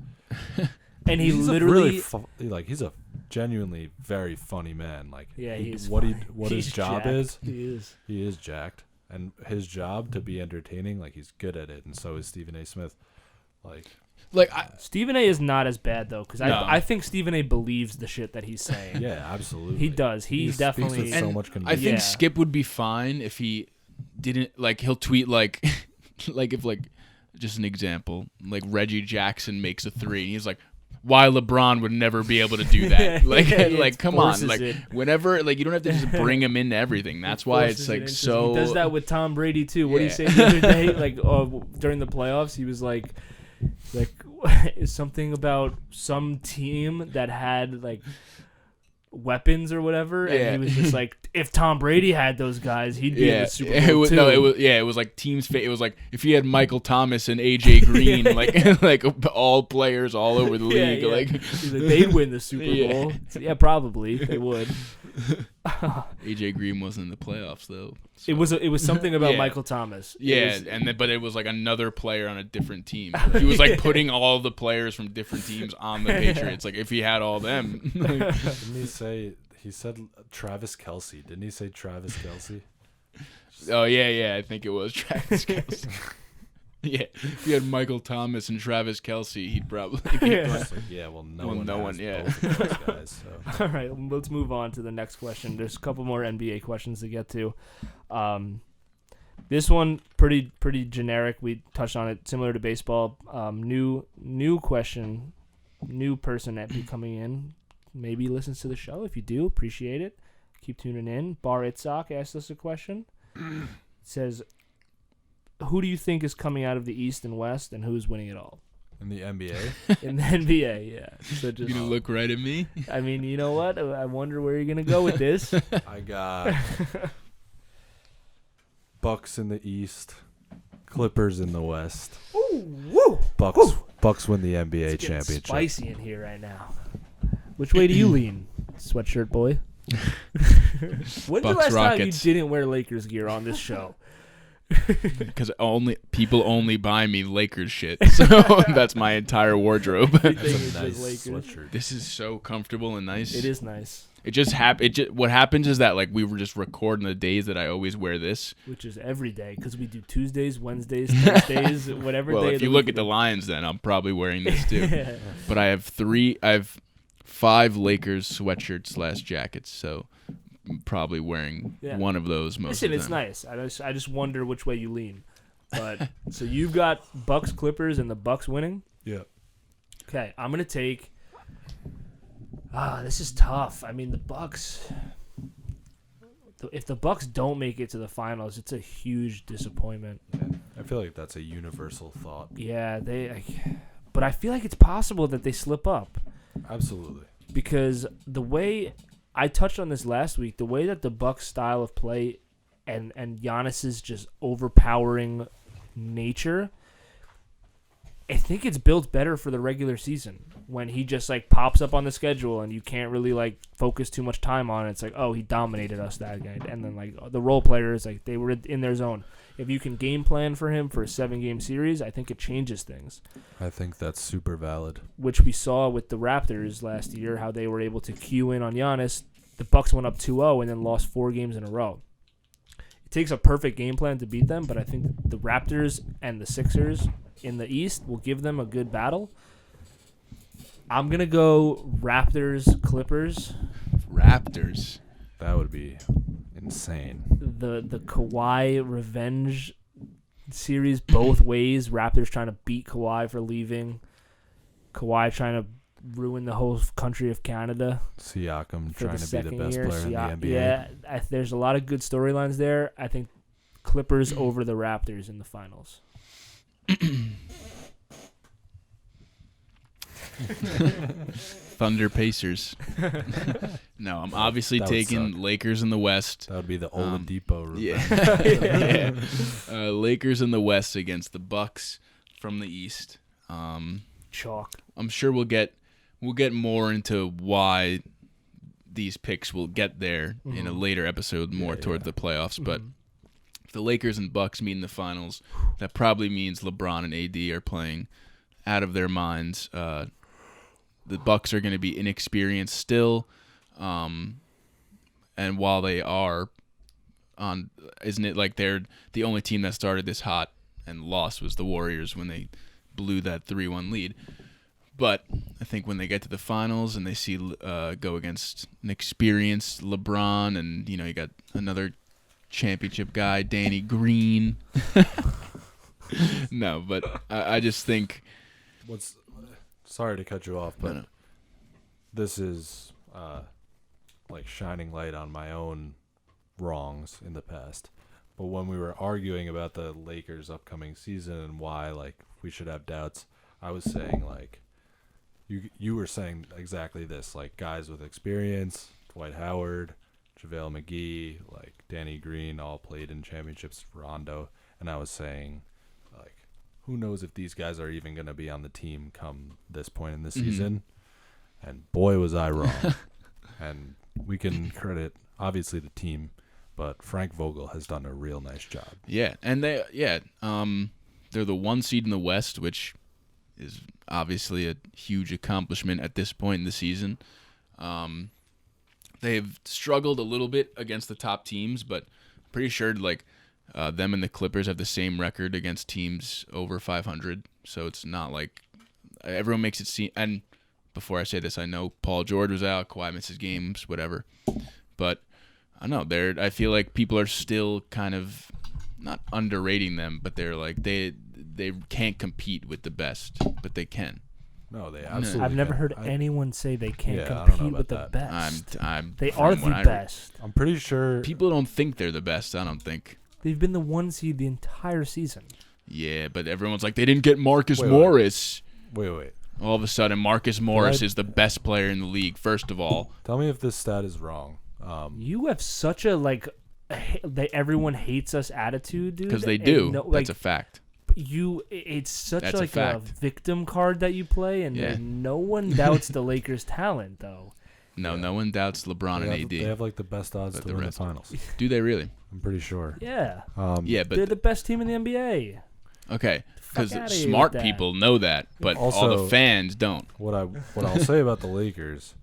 And he's literally literally he's a genuinely very funny man. Like he's what he's his job jacked. is. He is jacked, and his job to be entertaining, like he's good at it, and so is Stephen A. Smith. Stephen A. is not as bad though, because No. I think Stephen A. believes the shit that he's saying. Yeah, absolutely. He does. He definitely. speaks with so much I conviction. think Yeah. Skip would be fine if he didn't like. He'll tweet like, like if like, just an example, like Reggie Jackson makes a 3, and he's like, why LeBron would never be able to do that. Like, like come on, like whenever, like you don't have to just bring him into everything. That's why it's like so. He does that with Tom Brady too. What did he say the other day? Like during the playoffs, he was like something about some team that had like weapons or whatever, and he was just like, if Tom Brady had those guys, he'd be in the Super Bowl too. No, it was like teams. It was like if he had Michael Thomas and AJ Green, like like all players all over the league, like they'd win the Super Bowl. Yeah, probably they would. AJ Green wasn't in the playoffs though. So. It was something about Michael Thomas. But it was like another player on a different team. He was like putting all the players from different teams on the Patriots. Like if he had all them. Didn't he say? He said Travis Kelce. Didn't he say Travis Kelce? Oh yeah, I think it was Travis Kelce. Yeah, if he had Michael Thomas and Travis Kelce, he'd probably be no one, both of those guys. So. All right, let's move on to the next question. There's a couple more NBA questions to get to. This one pretty generic. We touched on it, similar to baseball. New question, new person that be coming in. Maybe listens to the show. If you do, appreciate it. Keep tuning in. Bar Itzhak asked us a question. It says, who do you think is coming out of the East and West, and who's winning it all? In the NBA? In the NBA, yeah. So just, you gonna look right at me? I mean, you know what? I wonder where you're gonna go with this. I got Bucks in the East, Clippers in the West. Ooh, woo! Bucks win the NBA it's championship. Spicy in here right now. Which way do you lean, sweatshirt boy? When's the last time you didn't wear Lakers gear on this show? Because people only buy me Lakers shit, so that's my entire wardrobe. It's a nice sweatshirt. This is so comfortable and nice. It is nice. It just what happens is that like we were just recording the days that I always wear this, which is every day because we do Tuesdays, Wednesdays, Thursdays, whatever. Well, day if you look at the Lions, then I'm probably wearing this too. But I have 5 Lakers sweatshirts / jackets, so I'm probably wearing one of those most of the time. It's nice. I just wonder which way you lean. But so you've got Bucks Clippers and the Bucks winning? Yeah. Okay, I'm going to take this is tough. I mean, the Bucks, if the Bucks don't make it to the finals, it's a huge disappointment. Yeah, I feel like that's a universal thought. Yeah, but I feel like it's possible that they slip up. Absolutely. Because the way I touched on this last week, the way that the Bucks style of play and Giannis's just overpowering nature, I think it's built better for the regular season when he just like pops up on the schedule and you can't really like focus too much time on it. It's like, oh, he dominated us that game, and then like the role players, like they were in their zone. If you can game plan for him for a 7-game series, I think it changes things. I think that's super valid. Which we saw with the Raptors last year, how they were able to cue in on Giannis. The Bucks went up 2-0 and then lost 4 games in a row. It takes a perfect game plan to beat them, but I think the Raptors and the Sixers in the East will give them a good battle. I'm going to go Raptors, Clippers. Raptors. That would be insane. The Kawhi revenge series both ways. Raptors trying to beat Kawhi for leaving. Kawhi trying to ruin the whole country of Canada. Siakam trying to be the best player in the NBA. Yeah, there's a lot of good storylines there. I think Clippers over the Raptors in the finals. Thunder Pacers. No, I'm obviously taking Lakers in the West. That would be the Oladipo route. Yeah. Lakers in the West against the Bucks from the East. Chalk. I'm sure we'll get more into why these picks will get there in a later episode more toward the playoffs. But if the Lakers and Bucks meet in the finals, that probably means LeBron and AD are playing out of their minds. The Bucks are going to be inexperienced still. And while they are isn't it like they're the only team that started this hot and lost was the Warriors when they blew that 3-1 lead. But I think when they get to the finals and they see go against an experienced LeBron and, you got another championship guy, Danny Green. No, but I just think... Sorry to cut you off, but this is shining light on my own wrongs in the past. But when we were arguing about the Lakers' upcoming season and why we should have doubts, I was saying you were saying exactly this, guys with experience, Dwight Howard, JaVale McGee, Danny Green all played in championships, Rondo, and I was saying who knows if these guys are even going to be on the team come this point in the season. And boy was I wrong. And we can credit obviously the team, but Frank Vogel has done a real nice job. Yeah, and they're the 1 seed in the West, which is obviously a huge accomplishment at this point in the season. They've struggled a little bit against the top teams, but pretty sure them and the Clippers have the same record against teams over 500. So it's not like everyone makes it seem. And before I say this, I know Paul George was out, Kawhi misses games, whatever. But I don't know. I feel like people are still kind of not underrating them, but they're they can't compete with the best, but they can. No, they absolutely. I've never heard anyone say they can't I don't know compete with the that. best. They from are what the best. I'm pretty sure people don't think they're the best. I don't think they've been the 1 seed the entire season. Yeah, but everyone's they didn't get Marcus Morris. Wait. All of a sudden, Marcus Morris is the best player in the league. First of all, tell me if this stat is wrong. You have such a everyone hates us attitude, dude. Because they do. That's a fact. It's such a victim card that you play, and no one doubts the Lakers' talent, though. No one doubts LeBron and AD. They have the best odds to win the finals. Do they really? I'm pretty sure. Yeah. But they're the best team in the NBA. Okay, because smart people know that, but also, all the fans don't. What I'll say about the Lakers,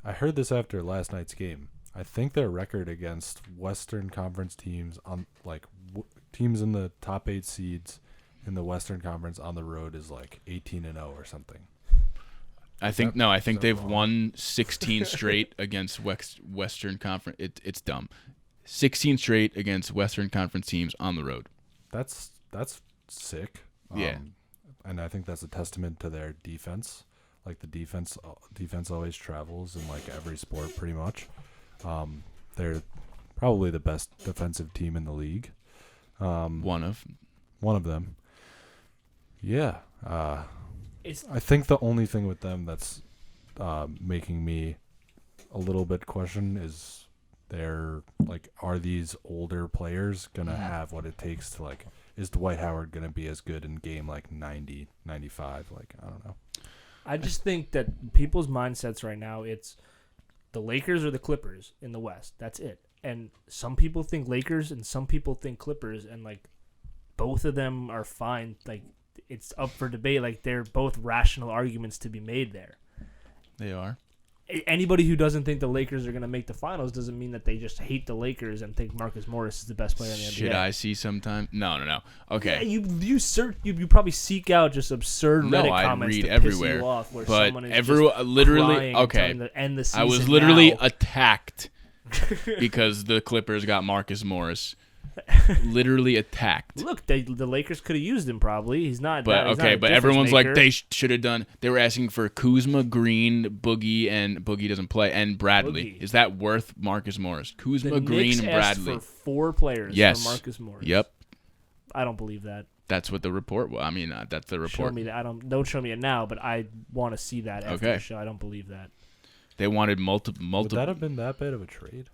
I heard this after last night's game. I think their record against Western Conference teams on teams in the top 8 seeds in the Western Conference on the road is 18-0 or something. I think they've won 16 straight against Western Conference. It's dumb. 16 straight against Western Conference teams on the road. That's sick. Yeah. And I think that's a testament to their defense. The defense always travels in every sport pretty much. They're probably the best defensive team in the league. One of them. Yeah. I think the only thing with them that's making me a little bit question is are these older players gonna have what it takes to is Dwight Howard gonna be as good in game 90, 95? I don't know. I just think that people's mindsets right now, it's the Lakers or the Clippers in the West. That's it. And some people think Lakers and some people think Clippers, and both of them are fine. It's up for debate. They're both rational arguments to be made there. They are. Anybody who doesn't think the Lakers are going to make the finals doesn't mean that they just hate the Lakers and think Marcus Morris is the best player in the NBA. Should I see sometime? No. Okay. Yeah, you search. You probably seek out just absurd Reddit comments read to everywhere, piss you off, where but someone is everyone just literally crying okay. and telling them to end the season I was literally now. attacked because the Clippers got Marcus Morris. Literally attacked. Look, the Lakers could have used him probably. He's not. But he's not a but everyone's difference maker. they should have done. They were asking for Kuzma, Green, Boogie, and Boogie doesn't play, and Bradley. Boogie. Is that worth Marcus Morris? Kuzma, the Green, Knicks and asked Bradley. for 4 players Yes. for Marcus Morris. Yep. I don't believe that. That's what the report was. I mean, that's the report. Show me that. Don't show me it now, but I want to see that after the show. I don't believe that. They wanted multiple. Would that have been that bad of a trade?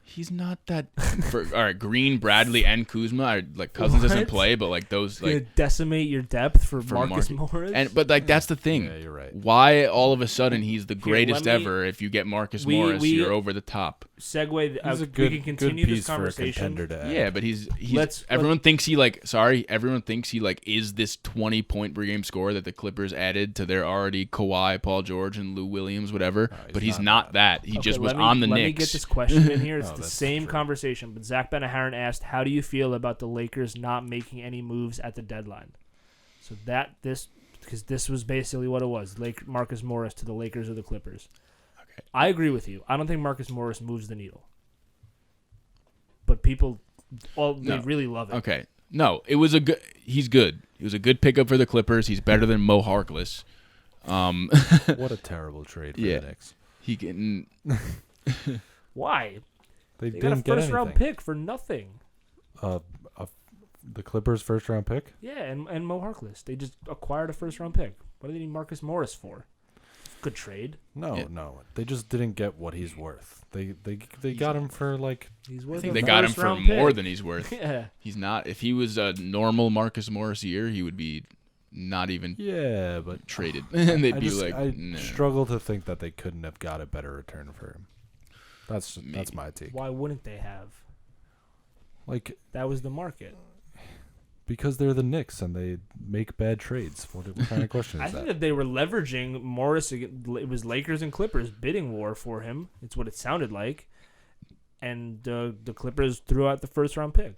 He's not that. All right, Green, Bradley, and Kuzma are like Cousins doesn't play, but like those You're like gonna decimate your depth for Marcus Morris. But like that's the thing. Yeah, you're right. Why all of a sudden he's the greatest let me- ever? If you get Marcus Morris, you're over the top. Segue. He's a we good, can continue good piece this conversation. for a contender to add. Yeah, but he's Let's- everyone thinks he like everyone thinks he like is this 20 point per game scorer that the Clippers added to their already Kawhi, Paul George, and Lou Williams, whatever. But he's not that. He just was on the Knicks. Let me get this question in here. It's the that's same true. conversation, but Zach Benaharan asked, "How do you feel about the Lakers not making any moves at the deadline?" So because this was basically what it was: Marcus Morris to the Lakers or the Clippers. Okay. I agree with you. I don't think Marcus Morris moves the needle, but people, they really love it. Okay. No, it was he's good. He was a good pickup for the Clippers. He's better than Mo Harkless. What a terrible trade for Yeah. the Knicks. He getting Why? They They got a didn't get first-round anything. pick for nothing. The Clippers' first-round pick? Yeah, and Mo Harkless. They just acquired a first-round pick. What do they need Marcus Morris for? Good trade. No. They just didn't get what he's worth. They got him for like He's I worth think a they got him for first-round more pick. than he's worth. Yeah. He's not. If he was a normal Marcus Morris year, he would be not even yeah, but traded. And they'd be I no. struggle to think that they couldn't have got a better return for him. That's Maybe. my take. Why wouldn't they have? Like That was the market. because they're the Knicks and they make bad trades. What kind of question I is think that? that they were leveraging Morris. It was Lakers and Clippers bidding war for him. It's what it sounded like. And the Clippers threw out the first-round pick.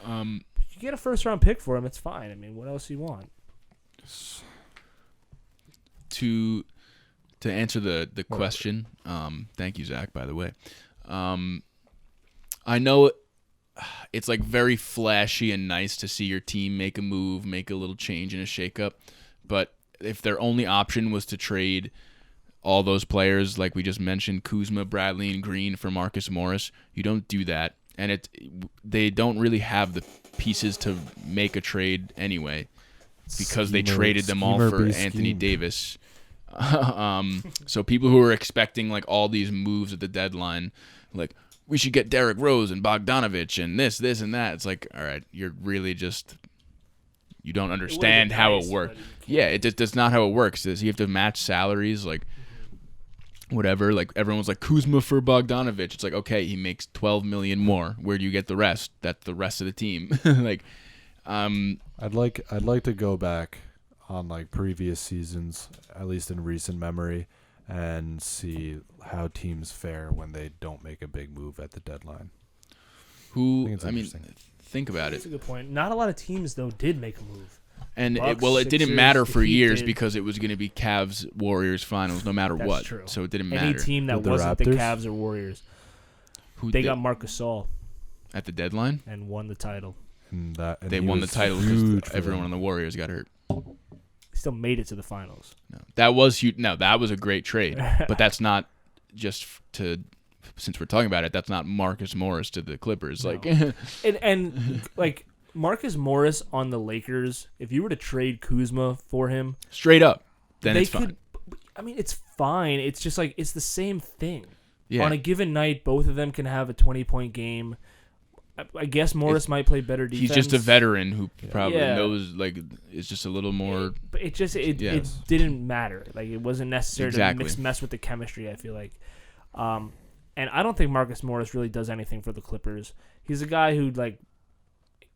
You get a first-round pick for him, it's fine. I mean, what else do you want? To answer the question, thank you, Zach, by the way. I know it's like very flashy and nice to see your team make a move, make a little change in a shakeup, but if their only option was to trade all those players, like we just mentioned, Kuzma, Bradley, and Green for Marcus Morris, you don't do that, and they don't really have the pieces to make a trade anyway, because they traded them all for Anthony Davis. So people who are expecting like all these moves at the deadline, like we should get Derrick Rose and Bogdanovich and this and that. It's like, all right, you're really just you don't understand how it works. Yeah, that's not how it works. You have to match salaries, like whatever. Like everyone's like Kuzma for Bogdanovich. It's like, okay, he makes $12 million more. Where do you get the rest? That's the rest of the team. Like, I'd like to go back on like previous seasons, at least in recent memory, and see how teams fare when they don't make a big move at the deadline. Think about it. That's a good point. Not a lot of teams, though, did make a move. And Bucks, it didn't Sixers, matter the for Heat years did. because it was going to be Cavs Warriors finals no matter That's what. true. So it didn't Any matter. team that Did the wasn't the Raptors? Cavs or Warriors, Who they did- got Marcus Gasol at the deadline. and won the title. And They he won the was title huge because for everyone them. on the Warriors got hurt. Still made it to the finals. No, that was huge. No, that was a great trade, but that's not just to. Since we're talking about it, that's not Marcus Morris to the Clippers. No. Like, And like Marcus Morris on the Lakers, if you were to trade Kuzma for him, straight up, then it's fine. I mean, it's fine. It's just like it's the same thing. Yeah. On a given night, both of them can have a 20-point game. I guess Morris might play better defense. He's just a veteran who probably Yeah. knows, like, it's just a little more. But it just it Yes. didn't matter. Like it wasn't necessary Exactly. to mess with the chemistry. I feel like, and I don't think Marcus Morris really does anything for the Clippers. He's a guy who like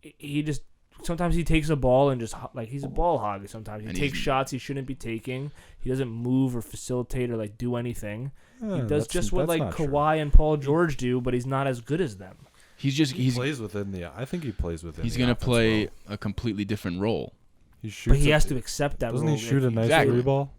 he just sometimes he takes a ball and just like he's a ball hog. Sometimes he And takes he's- shots he shouldn't be taking. He doesn't move or facilitate or like do anything. He does That's- just what that's like not true. Kawhi and Paul George do, but he's not as good as them. He plays within the. I think he plays within. He's the gonna offense play well. a completely different role. He shoots. But he has to accept that. Doesn't role. he shoot a nice Exactly. three ball?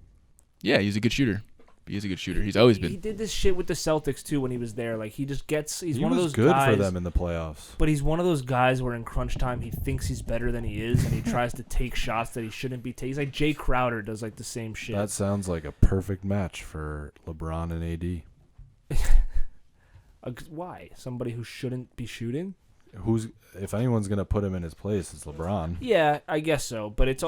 Yeah, he's a good shooter. He is a good shooter. He's always He been. did this shit with the Celtics too when he was there. Like he just gets. He's He one of was those good guys. for them in the playoffs. But he's one of those guys where in crunch time he thinks he's better than he is, and he tries to take shots that he shouldn't be taking. He's like Jay Crowder does like the same shit. That sounds like a perfect match for LeBron and AD. Why? Somebody who shouldn't be shooting? If anyone's gonna put him in his place, it's LeBron. Yeah, I guess so. But it's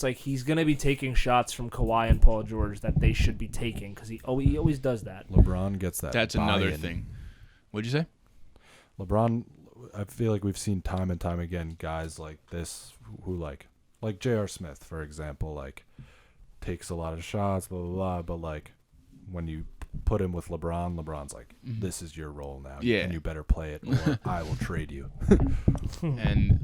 like he's gonna be taking shots from Kawhi and Paul George that they should be taking because he always does that. LeBron gets that. That's another buy-in. thing. What'd you say? LeBron, I feel like we've seen time and time again guys like this who like J.R. Smith, for example, like takes a lot of shots, blah, blah, blah, but like when you put him with LeBron, LeBron's like, this is your role now, and you better play it or I will trade you. And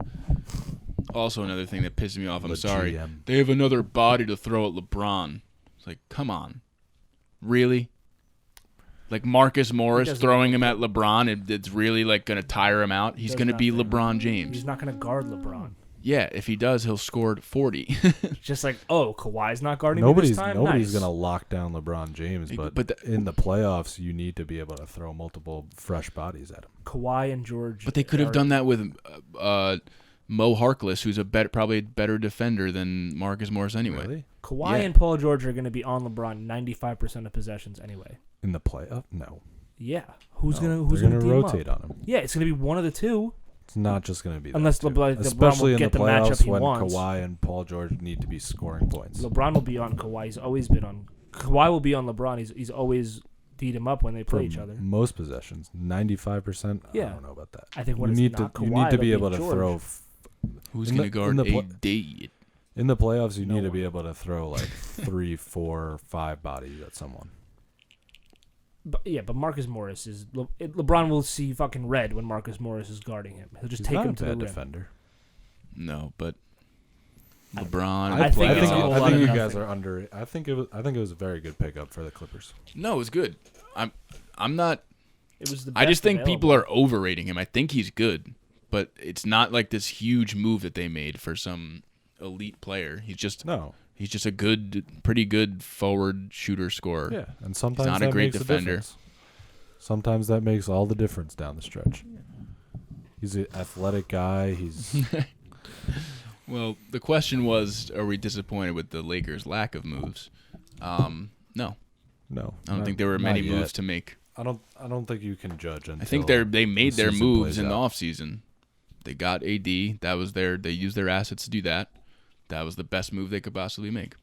also another thing that pisses me off, I'm sorry, GM. they have another body to throw at LeBron. It's like, come on. Really? Like Marcus Morris throwing him at LeBron, it's really like going to tire him out. He's going to be LeBron James. He's not going to guard LeBron. Yeah, if he does, he'll score 40. Just like, Kawhi's not guarding me this time? Nobody's Nice. going to lock down LeBron James, but in the playoffs, you need to be able to throw multiple fresh bodies at him. Kawhi and George. But they could have done that with Mo Harkless, who's probably a better defender than Marcus Morris anyway. Really? Kawhi and Paul George are going to be on LeBron 95% of possessions anyway. In the playoff? No. Yeah. Who's They're going to rotate on him. Yeah, it's going to be one of the two. It's not just going to be Unless that LeBron especially will get in the the matchup playoffs he when wants. Kawhi and Paul George need to be scoring points. LeBron will be on Kawhi. He's always been on. Kawhi will be on LeBron. He's always beat him up when they play each other. Most possessions, 95%. Yeah. I don't know about that. I think when you it's need not to Kawhi, you need to be it'll able to George. throw. Who's In going to the- guard in the AD? In the playoffs, you No need to one. be able to throw like 3, 4, 5 bodies at someone. But Marcus Morris is LeBron will see fucking red when Marcus Morris is guarding him. He'll just He's take not him a to the bad rim. defender. No, but LeBron. I think it's a whole I lot think of you nothing. guys are under. I think it was a very good pickup for the Clippers. No, it was good. I'm not. It was the. I just best think available. people are overrating him. I think he's good, but it's not like this huge move that they made for some elite player. He's just a pretty good forward shooter scorer. Yeah, and sometimes He's not a that great makes defender. difference. Sometimes that makes all the difference down the stretch. He's an athletic guy. He's Well, the question was, are we disappointed with the Lakers' lack of moves? No. no. I don't think there were many moves to make. I don't think you can judge until I think they made the their season moves plays in the out. offseason. They got AD. That was they used their assets to do that. That was the best move they could possibly make.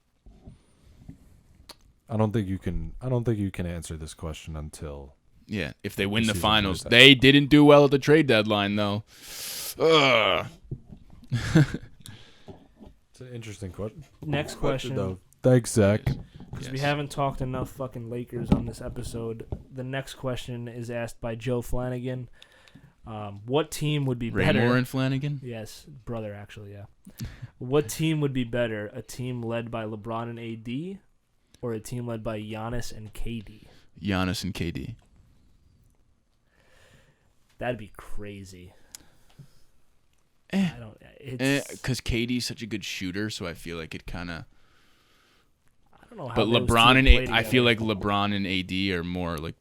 I don't think you can answer this question until Yeah, if they win the season finals. plays out. They didn't do well at the trade deadline, though. Ugh. It's an interesting question. Next question. Though. Thanks, Zach. Because we haven't talked enough fucking Lakers on this episode. The next question is asked by Joe Flanagan. What team would be better? Raymore and Flanagan? Yes, brother, actually, yeah. What team would be better? A team led by LeBron and AD, or a team led by Giannis and KD? Giannis and KD. That'd be crazy. Eh. I don't. It's. Because KD's such a good shooter, so I feel like it kind of. I don't know how. But those LeBron two and play I feel together. like LeBron and AD are more like.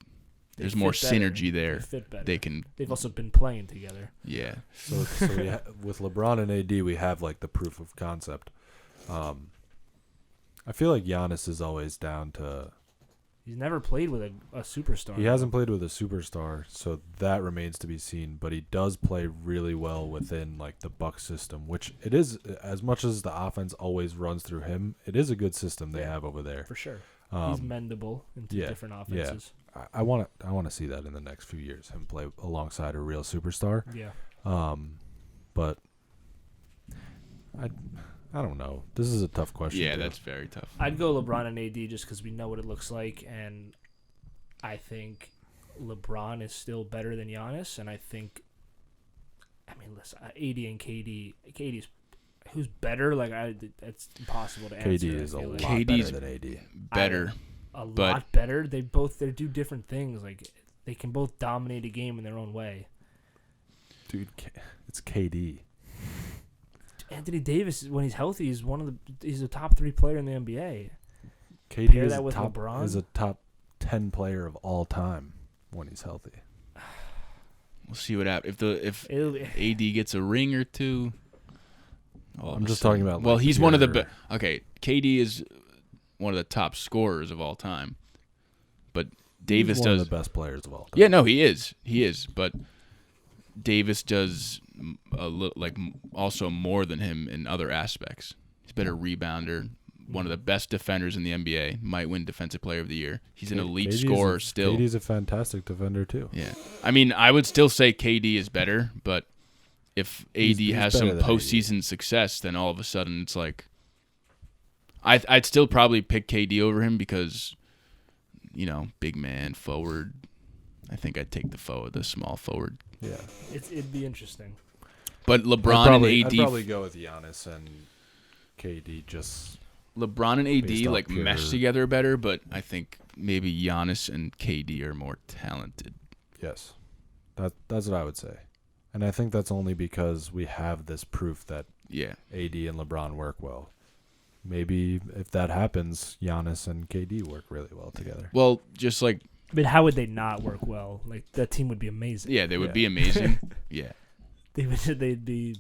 They There's more fit better. synergy there. They fit better. They can. They've also been playing together. Yeah. So with LeBron and AD, we have like the proof of concept. I feel like Giannis is always down to. He's never played with a superstar. He hasn't played with a superstar, so that remains to be seen. But he does play really well within like the Bucks system, which it is as much as the offense always runs through him. It is a good system they have over there. for sure. He's mendable into different offenses. I want to see that in the next few years. Him play alongside a real superstar. Yeah. But I don't know. This is a tough question. Yeah, too. that's very tough. I'd go LeBron and AD just because we know what it looks like, and I think LeBron is still better than Giannis, and I mean, listen, AD and KD's who's better? Like, that's impossible to answer. KD is a I feel lot like. KD's better than AD. Better. A but- lot better. They do different things. Like, they can both dominate a game in their own way. Dude, it's KD. Anthony Davis, when he's healthy, he's a top 3 player in the NBA. KD Pair is that with top, LeBron? is a top 10 player of all time when he's healthy. We'll see what happens. If It'll- AD gets a ring or two. I'm just talking about. Well, like, he's one of the pure- okay. KD is one of the top scorers of all time, but Davis he's one does. of the best players of all time. Yeah, no, he is. He is, but Davis does also more than him in other aspects. He's a better rebounder, one of the best defenders in the NBA, might win Defensive Player of the Year. He's an elite KD's scorer still. KD's a fantastic defender too. Yeah. I mean, I would still say KD is better, but if AD He's has better some than postseason success, then all of a sudden it's like I'd still probably pick KD over him because, big man, forward. I think I'd take the small forward. Yeah. It'd be interesting. But LeBron and AD, I'd probably go with Giannis and KD. Just LeBron and AD based off pure- mesh together better, but I think maybe Giannis and KD are more talented. Yes, that's what I would say, and I think that's only because we have this proof that AD and LeBron work well. Maybe if that happens, Giannis and KD work really well together. Well, just like. But how would they not work well? Like, that team would be amazing. Yeah, they would be amazing. Yeah. They'd be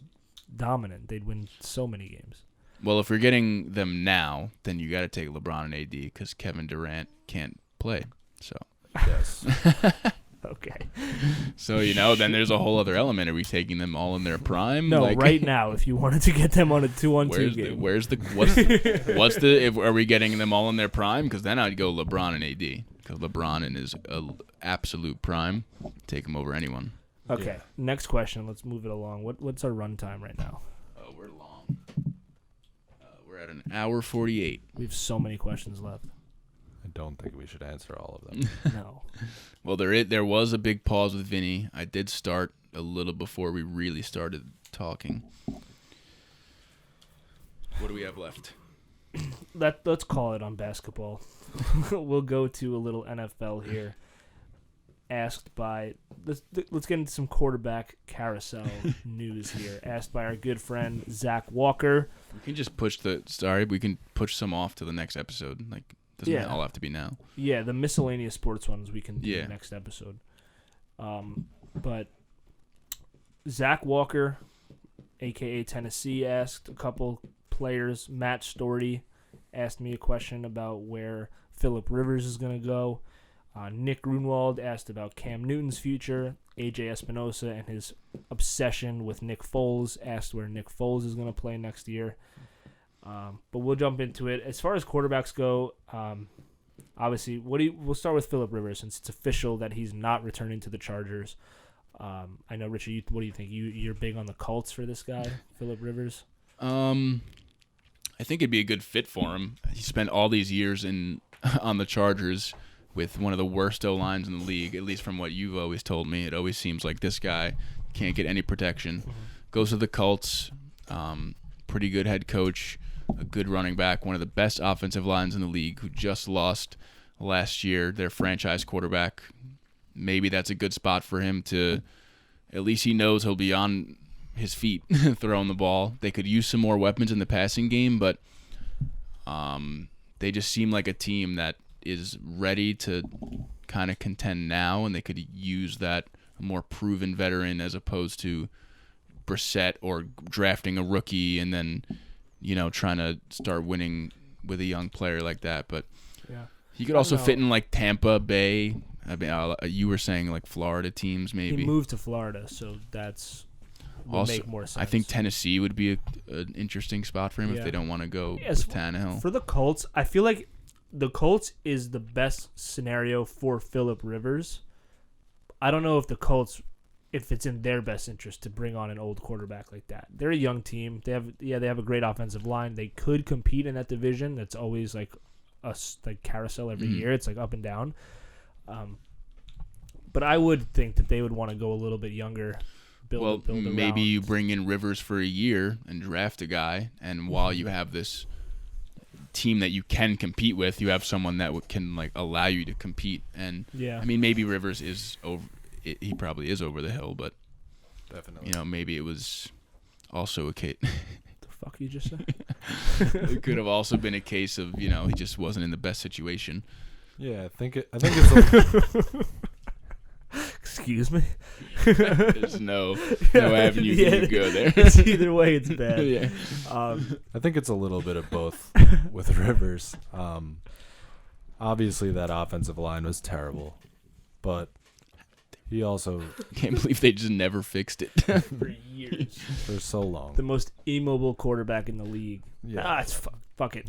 dominant. They'd win so many games. Well, if we're getting them now, then you got to take LeBron and AD because Kevin Durant can't play. So. Yes. Okay. So, then there's a whole other element. Are we taking them all in their prime? No, right now, if you wanted to get them on a 2-on-2 game. Are we getting them all in their prime? Because then I'd go LeBron and AD. Because LeBron in his absolute prime, take him over anyone. Okay, Yeah. Next question. Let's move it along. What's our run time right now? Oh, we're long. We're at an hour 48. We have so many questions left. I don't think we should answer all of them. No. Well, there was a big pause with Vinny. I did start a little before we really started talking. What do we have left? Let's call it on basketball. We'll go to a little NFL here. Asked by let's get into some quarterback carousel news here. Asked by our good friend Zach Walker. We can just push we can push some off to the next episode. Like, doesn't all have to be now. Yeah, the miscellaneous sports ones we can do Yeah. next episode. But Zach Walker, aka Tennessee, asked a couple players. Matt Storty asked me a question about where Phillip Rivers is going to go. Nick Grunwald asked about Cam Newton's future. AJ Espinosa and his obsession with Nick Foles asked where Nick Foles is going to play next year. But we'll jump into it. As far as quarterbacks go, obviously, we'll start with Phillip Rivers since it's official that he's not returning to the Chargers. I know, Richard, what do you think? You're big on the Colts for this guy, Phillip Rivers? I think it'd be a good fit for him. He spent all these years on the Chargers with one of the worst O-lines in the league, at least from what you've always told me. It always seems like this guy can't get any protection. Mm-hmm. Goes to the Colts, pretty good head coach, a good running back, one of the best offensive lines in the league, who just lost last year their franchise quarterback. Maybe that's a good spot for him to, at least he knows he'll be on his feet throwing the ball. They could use some more weapons in the passing game, but they just seem like a team that is ready to kind of contend now, and they could use that more proven veteran as opposed to Brissett or drafting a rookie and then, trying to start winning with a young player like that. But he could also fit in like Tampa Bay. I mean, you were saying like Florida teams maybe. He moved to Florida, so that's would make more sense. I think Tennessee would be an interesting spot for him if they don't want to go with Tannehill. For the Colts, I feel like the Colts is the best scenario for Phillip Rivers. I don't know if the Colts, if it's in their best interest to bring on an old quarterback like that. They're a young team. They have a great offensive line. They could compete in that division. That's always like a carousel every year. It's like up and down. But I would think that they would want to go a little bit younger. Build maybe you bring in Rivers for a year and draft a guy, and while you have this team that you can compete with, you have someone that can like allow you to compete. And I mean, maybe Rivers is over. He probably is over the hill, but definitely, maybe it was also a case. The fuck you just said? It could have also been a case of he just wasn't in the best situation. Yeah, I think it's. Excuse me. There's no avenue to go there. It's either way, it's bad. Yeah. I think it's a little bit of both with Rivers. Obviously, that offensive line was terrible, but he also Can't believe they just never fixed it. For years. for so long. The most immobile quarterback in the league. Yeah. It's fuck it.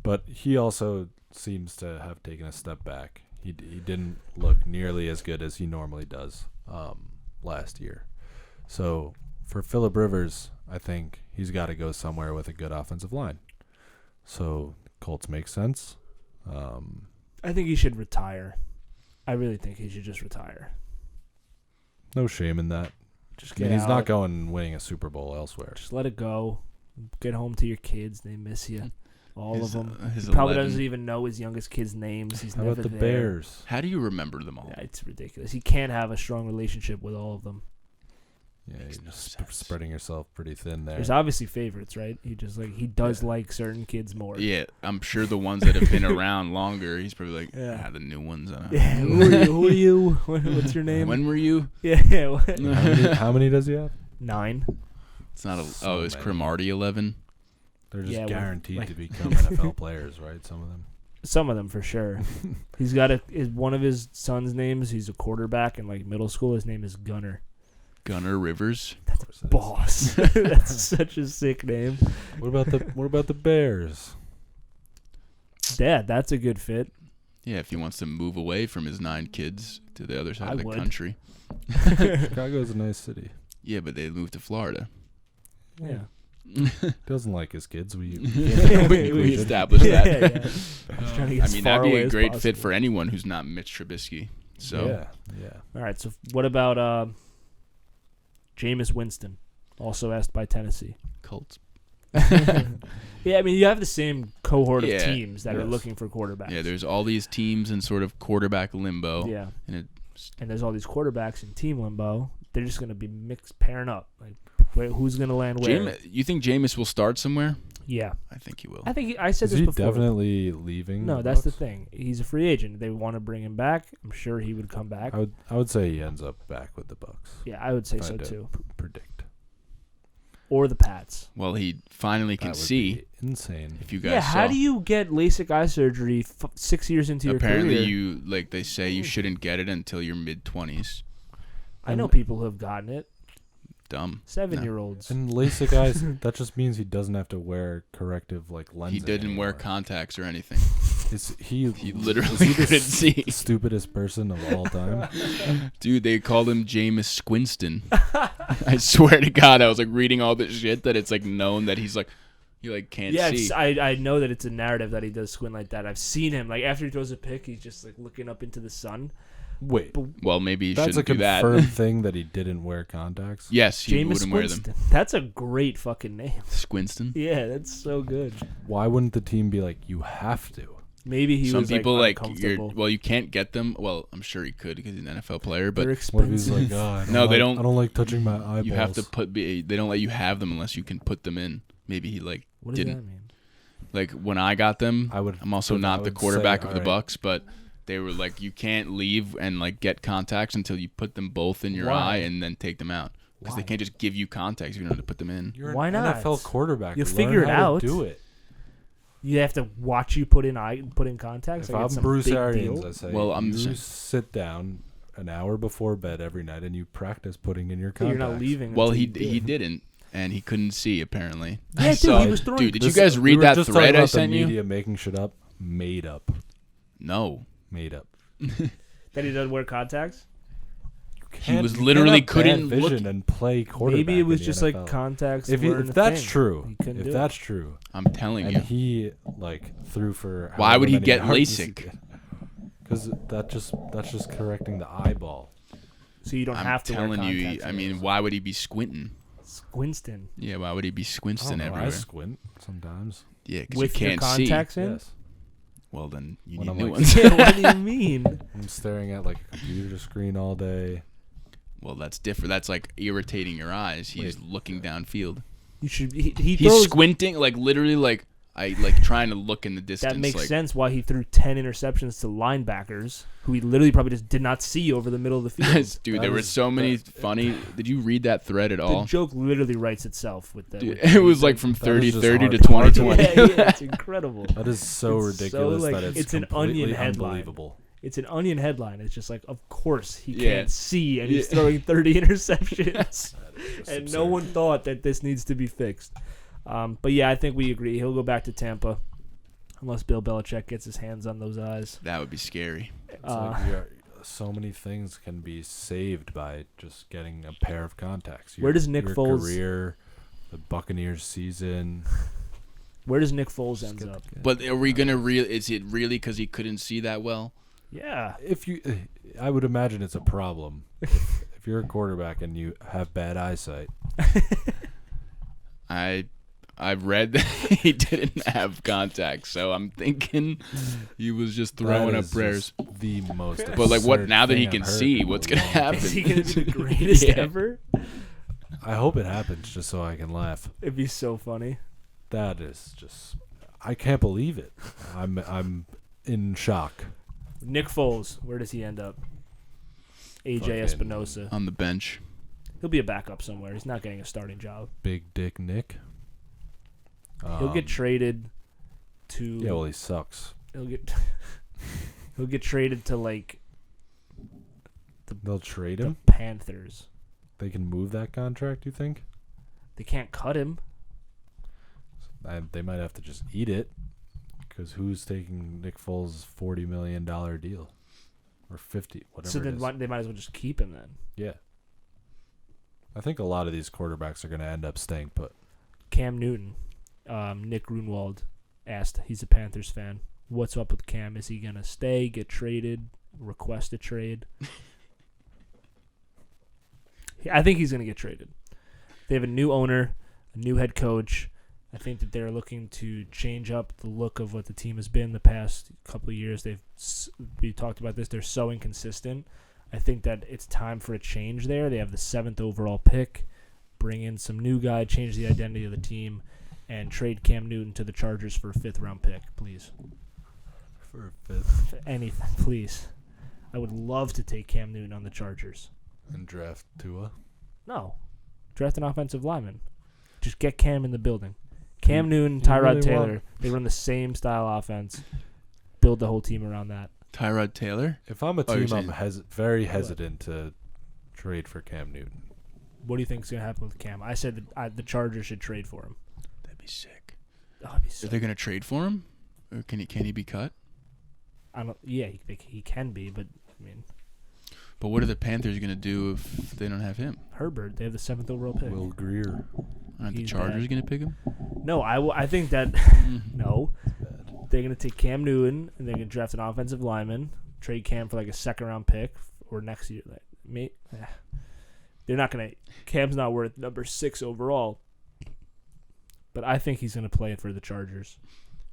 But he also seems to have taken a step back. He didn't look nearly as good as he normally does last year. So for Phillip Rivers, I think he's got to go somewhere with a good offensive line. So Colts make sense. I think he should retire. I really think he should just retire. No shame in that. Just I get mean, he's out. not going and winning a Super Bowl elsewhere. Just let it go. Get home to your kids. They miss you. All of them. His He probably 11. doesn't even know his youngest kids' names. He's How never about the there. Bears? How do you remember them all? Yeah, it's ridiculous. He can't have a strong relationship with all of them. Yeah, Makes you're no just sense. spreading yourself pretty thin there. There's obviously favorites, right? He just he does like certain kids more. Yeah, I'm sure the ones that have been around longer, he's probably like, Yeah. the new ones. Yeah, who are you? What's your name? When were you? Yeah. How many does he have? 9. It's not a. So is many. Cromartie 11? They're just Yeah, well, guaranteed like- to become NFL players, right? Some of them. Some of them for sure. He's got one of his son's names. He's a quarterback in middle school. His name is Gunner. Gunner Rivers. Boss. That's such a sick name. What about the Bears? Dad, that's a good fit. Yeah, if he wants to move away from his 9 kids to the other side I of the would. country. Chicago's a nice city. Yeah, but they moved to Florida. Yeah. Doesn't like his kids. We we established that. Yeah. He's trying to get I as mean, far that'd be away a as great fit possible. for anyone who's not Mitch Trubisky. So yeah. All right. So what about Jameis Winston, also asked by Tennessee? Colts. Yeah, I mean, you have the same cohort of Yeah. teams that are Yes. looking for quarterbacks. Yeah, there's all these teams in sort of quarterback limbo. Yeah. And And there's all these quarterbacks in team limbo. They're just going to be pairing up. Who's going to land where? You think Jameis will start somewhere? Yeah. I think he will. I think I said Is this he before. definitely leaving? No, the that's the Bucs? thing. He's a free agent. They want to bring him back. I'm sure he would come back. I would say he ends up back with the Bucks. Yeah, I would say If I so had to too. Predict. Or the Pats. Well, he finally can That would see. be insane. If you guys Yeah, saw. how do you get LASIK eye surgery 6 years into your Apparently, career? they say you shouldn't get it until your mid-20s. I know people who have gotten it. Dumb. 7-year-olds. And LASIK eyes, that just means he doesn't have to wear corrective lensing. He didn't wear anymore. contacts or anything. He literally is he the couldn't see. Stupidest person of all time. Dude, they called him Jameis Squinston. I swear to God, I was reading all this shit that it's known that he's he can't Yeah, see. I know that it's a narrative that he does squint like that. I've seen him. After he throws a pick, he's just looking up into the sun. Wait, Well, maybe he that's a shouldn't do that. confirmed thing that he didn't wear contacts. Yes, he Jameis wouldn't wear them. Winston. That's a great fucking name. Squinston. Yeah, that's so good. Why wouldn't the team be like, you have to? Maybe he Some was people uncomfortable. you can't get them. Well, I'm sure he could because he's an NFL player, They're but What if he's expensive. like, oh, No, they don't- I don't like touching my eyeballs. you have to they don't let you have them unless you can put them in. Maybe he What does didn't. that mean? When I got them, I'm also I not the would quarterback say, of the alright. Bucks, but they were you can't leave and get contacts until you put them both in your Why? eye and then take them out because they Why? can't just give you contacts. You don't have to put them in. You're Why an not? NFL quarterback. You'll Learn figure it how out. to do it. You have to watch you put in contacts. If Like I'm it's some Bruce big Arians, deal? I say, Well, I'm you saying- sit down an hour before bed every night and you practice putting in your You're contacts. not leaving. Well, until he you do it. didn't, and he couldn't see apparently. Yeah, I dude, saw he it. was throwing- Dude, did This- you guys we read were that just talking thread I about sent the you? media making shit up. Made up. No, Made up. That he doesn't wear contacts. was You literally can't have bad couldn't look- vision and play quarterback. Maybe it was in the just NFL. contacts. If weren't a that's thing. true, He couldn't do if it. that's true, I'm telling and you. he threw for Why would he however get many yards he LASIK? did. Because that's just correcting the eyeball. So you don't I'm have to telling wear you. contacts. I mean, why would he be squinting? Winston Yeah, why would he be I squinsting don't know, I everywhere? squint sometimes. Yeah, because you with your can't see. contacts in. Yes, Well, then you When need I'm new like- ones. What do you mean? I'm staring at a computer screen all day. Well, that's different. That's irritating your eyes. He's looking downfield. You should. He He's throws. squinting, literally, trying to look in the distance. That makes sense. Why he threw 10 interceptions to linebackers, who he literally probably just did not see over the middle of the field. Dude, That there were was- so many funny. Did you read that thread at The all? joke literally writes itself with that. Dude, it was from That is just 30-30 to hard. 20-20. Yeah, it's incredible. That is so It's so, ridiculous like, that it's it's an completely Onion headline. unbelievable. It's an Onion headline. It's just like, of course he Yeah. can't see, and he's throwing 30 interceptions. And absurd. no one thought that this needs to be fixed. But yeah, I think we agree. He'll go back to Tampa unless Bill Belichick gets his hands on those eyes. That would be scary. It's like so many things can be saved by just getting a pair of contacts. Where does Nick your Foles- career, the Buccaneers season? Where does Nick Foles ends up? But are we gonna is it really because he couldn't see that well? Yeah. I would imagine it's a problem if you're a quarterback and you have bad eyesight. I've read that he didn't have contacts, so I'm thinking he was just throwing That up is prayers. just the most. But like, what absurd now that he thing can I've heard see, in what's a gonna long happen? Is he going to be the greatest Yeah. ever? I hope it happens just so I can laugh. It'd be so funny. That is just. I can't believe it. I'm in shock. Nick Foles, where does he end up? AJ Fucking- Espinosa. On the bench. He'll be a backup somewhere. He's not getting a starting job. Big Dick Nick. He'll get traded to. Yeah, well, he sucks. He'll get traded to like They'll trade the him. Panthers. They can move that contract. You think? They can't cut him. And they might have to just eat it, because who's taking Nick Foles' $40 million deal, or 50, whatever? So it then is. they might as well just keep him then. Yeah. I think a lot of these quarterbacks are going to end up staying put. Cam Newton, Nick Grunwald asked. He's a Panthers fan. What's up with Cam? Is he gonna stay? Get traded? Request a trade? I think he's gonna get traded. They have a new owner, a new head coach. I think that they're looking to change up the look of what the team has been the past couple of years. We talked about this. They're so inconsistent. I think that it's time for a change there. They have the 7th overall pick. Bring in some new guy, change the identity of the team, and trade Cam Newton to the Chargers for a 5th-round pick, please. For a 5th. Anything, please. I would love to take Cam Newton on the Chargers. And draft Tua. No. Draft an offensive lineman. Just get Cam in the building. Cam Newton, you Tyrod really Taylor. want- They run the same style offense. Build the whole team around that. Tyrod Taylor? If I'm a Oh, you're team, I'm saying- very hesitant to trade for Cam Newton. What do you think is going to happen with Cam? I said that the Chargers should trade for him. That'd be sick. Oh, it'd be Are so. they gonna trade for him, or can he be cut? I don't. Yeah, he can be, but I mean, But what are the Panthers gonna do if they don't have him? Herbert. They have the 7th overall pick. Will Greer. Aren't the He's Chargers bad. gonna pick him? No, I think that no. They're going to take Cam Newton, and they're going to draft an offensive lineman, trade Cam for like a 2nd-round pick, or next year. They're not going to – Cam's not worth number 6 overall. But I think he's going to play it for the Chargers.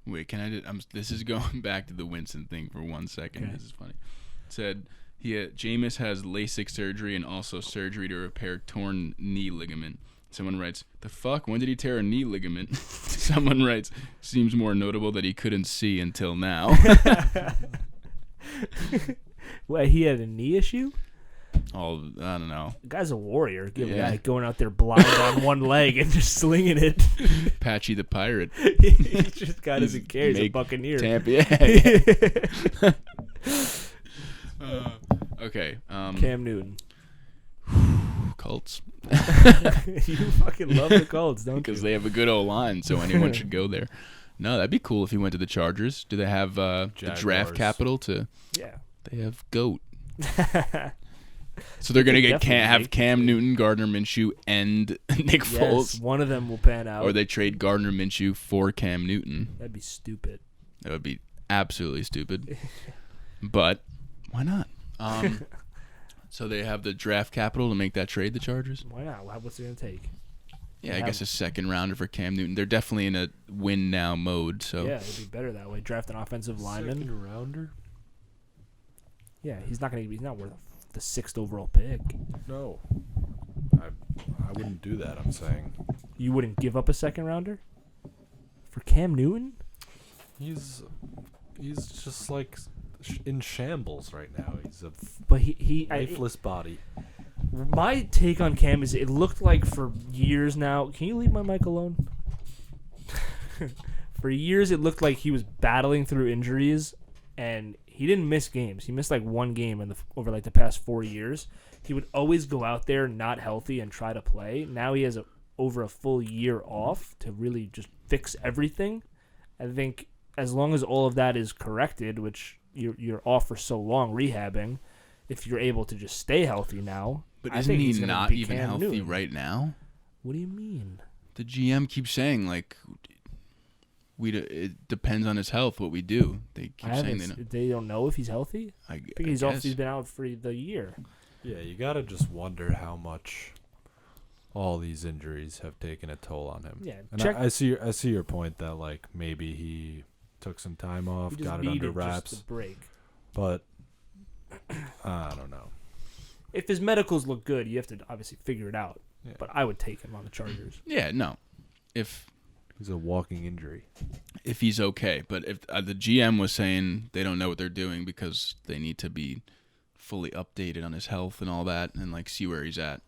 Wait, can I? This is going back to the Winston thing for 1 second. Okay. This is funny. It said Jameis has LASIK surgery and also surgery to repair torn knee ligament. Someone writes, "The fuck? When did he tear a knee ligament?" Someone writes, "Seems more notable that he couldn't see until now." Well, he had a knee issue? I don't know. The guy's a warrior. Give a Yeah. guy going out there blind on one leg and just slinging it. Patchy the Pirate. He just guy doesn't care. He's a Make Buccaneer. Tampa. Yeah. Okay. Cam Newton. Colts. You fucking love the Colts, don't Because you? they have a good O-line, so anyone should go there. No, that'd be cool if he went to the Chargers. Do they have the draft Jaguars. capital to? Yeah. They have GOAT. So they're gonna could get definitely have make Cam Newton, Gardner Minshew, and Nick Yes, Foles, one of them will pan out. or they trade Gardner Minshew for Cam Newton. That'd be stupid. That would be absolutely stupid. But why not? So they have the draft capital to make that trade. The Chargers. Why not? What's it gonna take? Yeah, I Yeah. guess a 2nd rounder for Cam Newton. They're definitely in a win now mode. So Yeah, it'd be better that way. Draft an offensive lineman. 2nd rounder? Yeah, he's not worth the 6th overall pick. No. I wouldn't do that, I'm saying. You wouldn't give up a 2nd rounder for Cam Newton? He's just like in shambles right now. He's a But he lifeless body. my take on Cam is it looked like for years now. Can you leave my mic alone? For years, it looked like he was battling through injuries, and he didn't miss games. He missed like one game over like the past 4 years. He would always go out there not healthy and try to play. Now he has over a full year off to really just fix everything. I think as long as all of that is corrected, which you're off for so long rehabbing, if you're able to just stay healthy now. But I isn't think he he's gonna not be even Cam healthy Newton. right now? What do you mean? The GM keeps saying, like, it depends on his health, what we do. They keep saying they don't know if he's healthy? I think he's off. He's been out for the year. Yeah, you got to just wonder how much all these injuries have taken a toll on him. Yeah, and I see your point that, like, maybe he took some time off, got it under wraps. Just a break. But I don't know. If his medicals look good, you have to obviously figure it out. Yeah. But I would take him on the Chargers. Yeah, no. If he's a walking injury. If he's okay. But if the GM was saying they don't know what they're doing because they need to be fully updated on his health and all that and, like, see where he's at.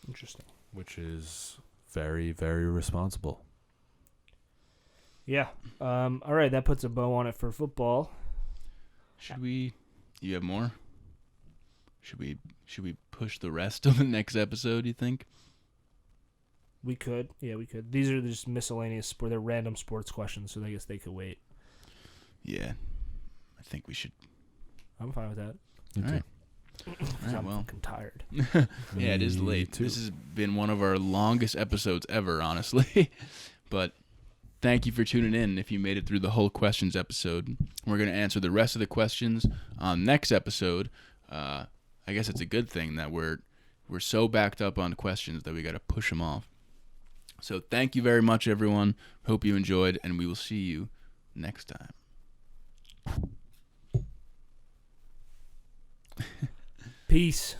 Interesting. Which is very, very responsible. Yeah. All right, that puts a bow on it for football. You have more? Should we push the rest of the next episode, you think? We could. Yeah, we could. These are just miscellaneous sport. They're random sports questions, so I guess they could wait. Yeah. I think we should. I'm fine with that. All right. I'm well. fucking tired. Yeah, it is late. Too. This has been one of our longest episodes ever, honestly. But thank you for tuning in if you made it through the whole questions episode. We're going to answer the rest of the questions on next episode. I guess it's a good thing that we're so backed up on questions that we got to push them off. So thank you very much, everyone. Hope you enjoyed, and we will see you next time. Peace.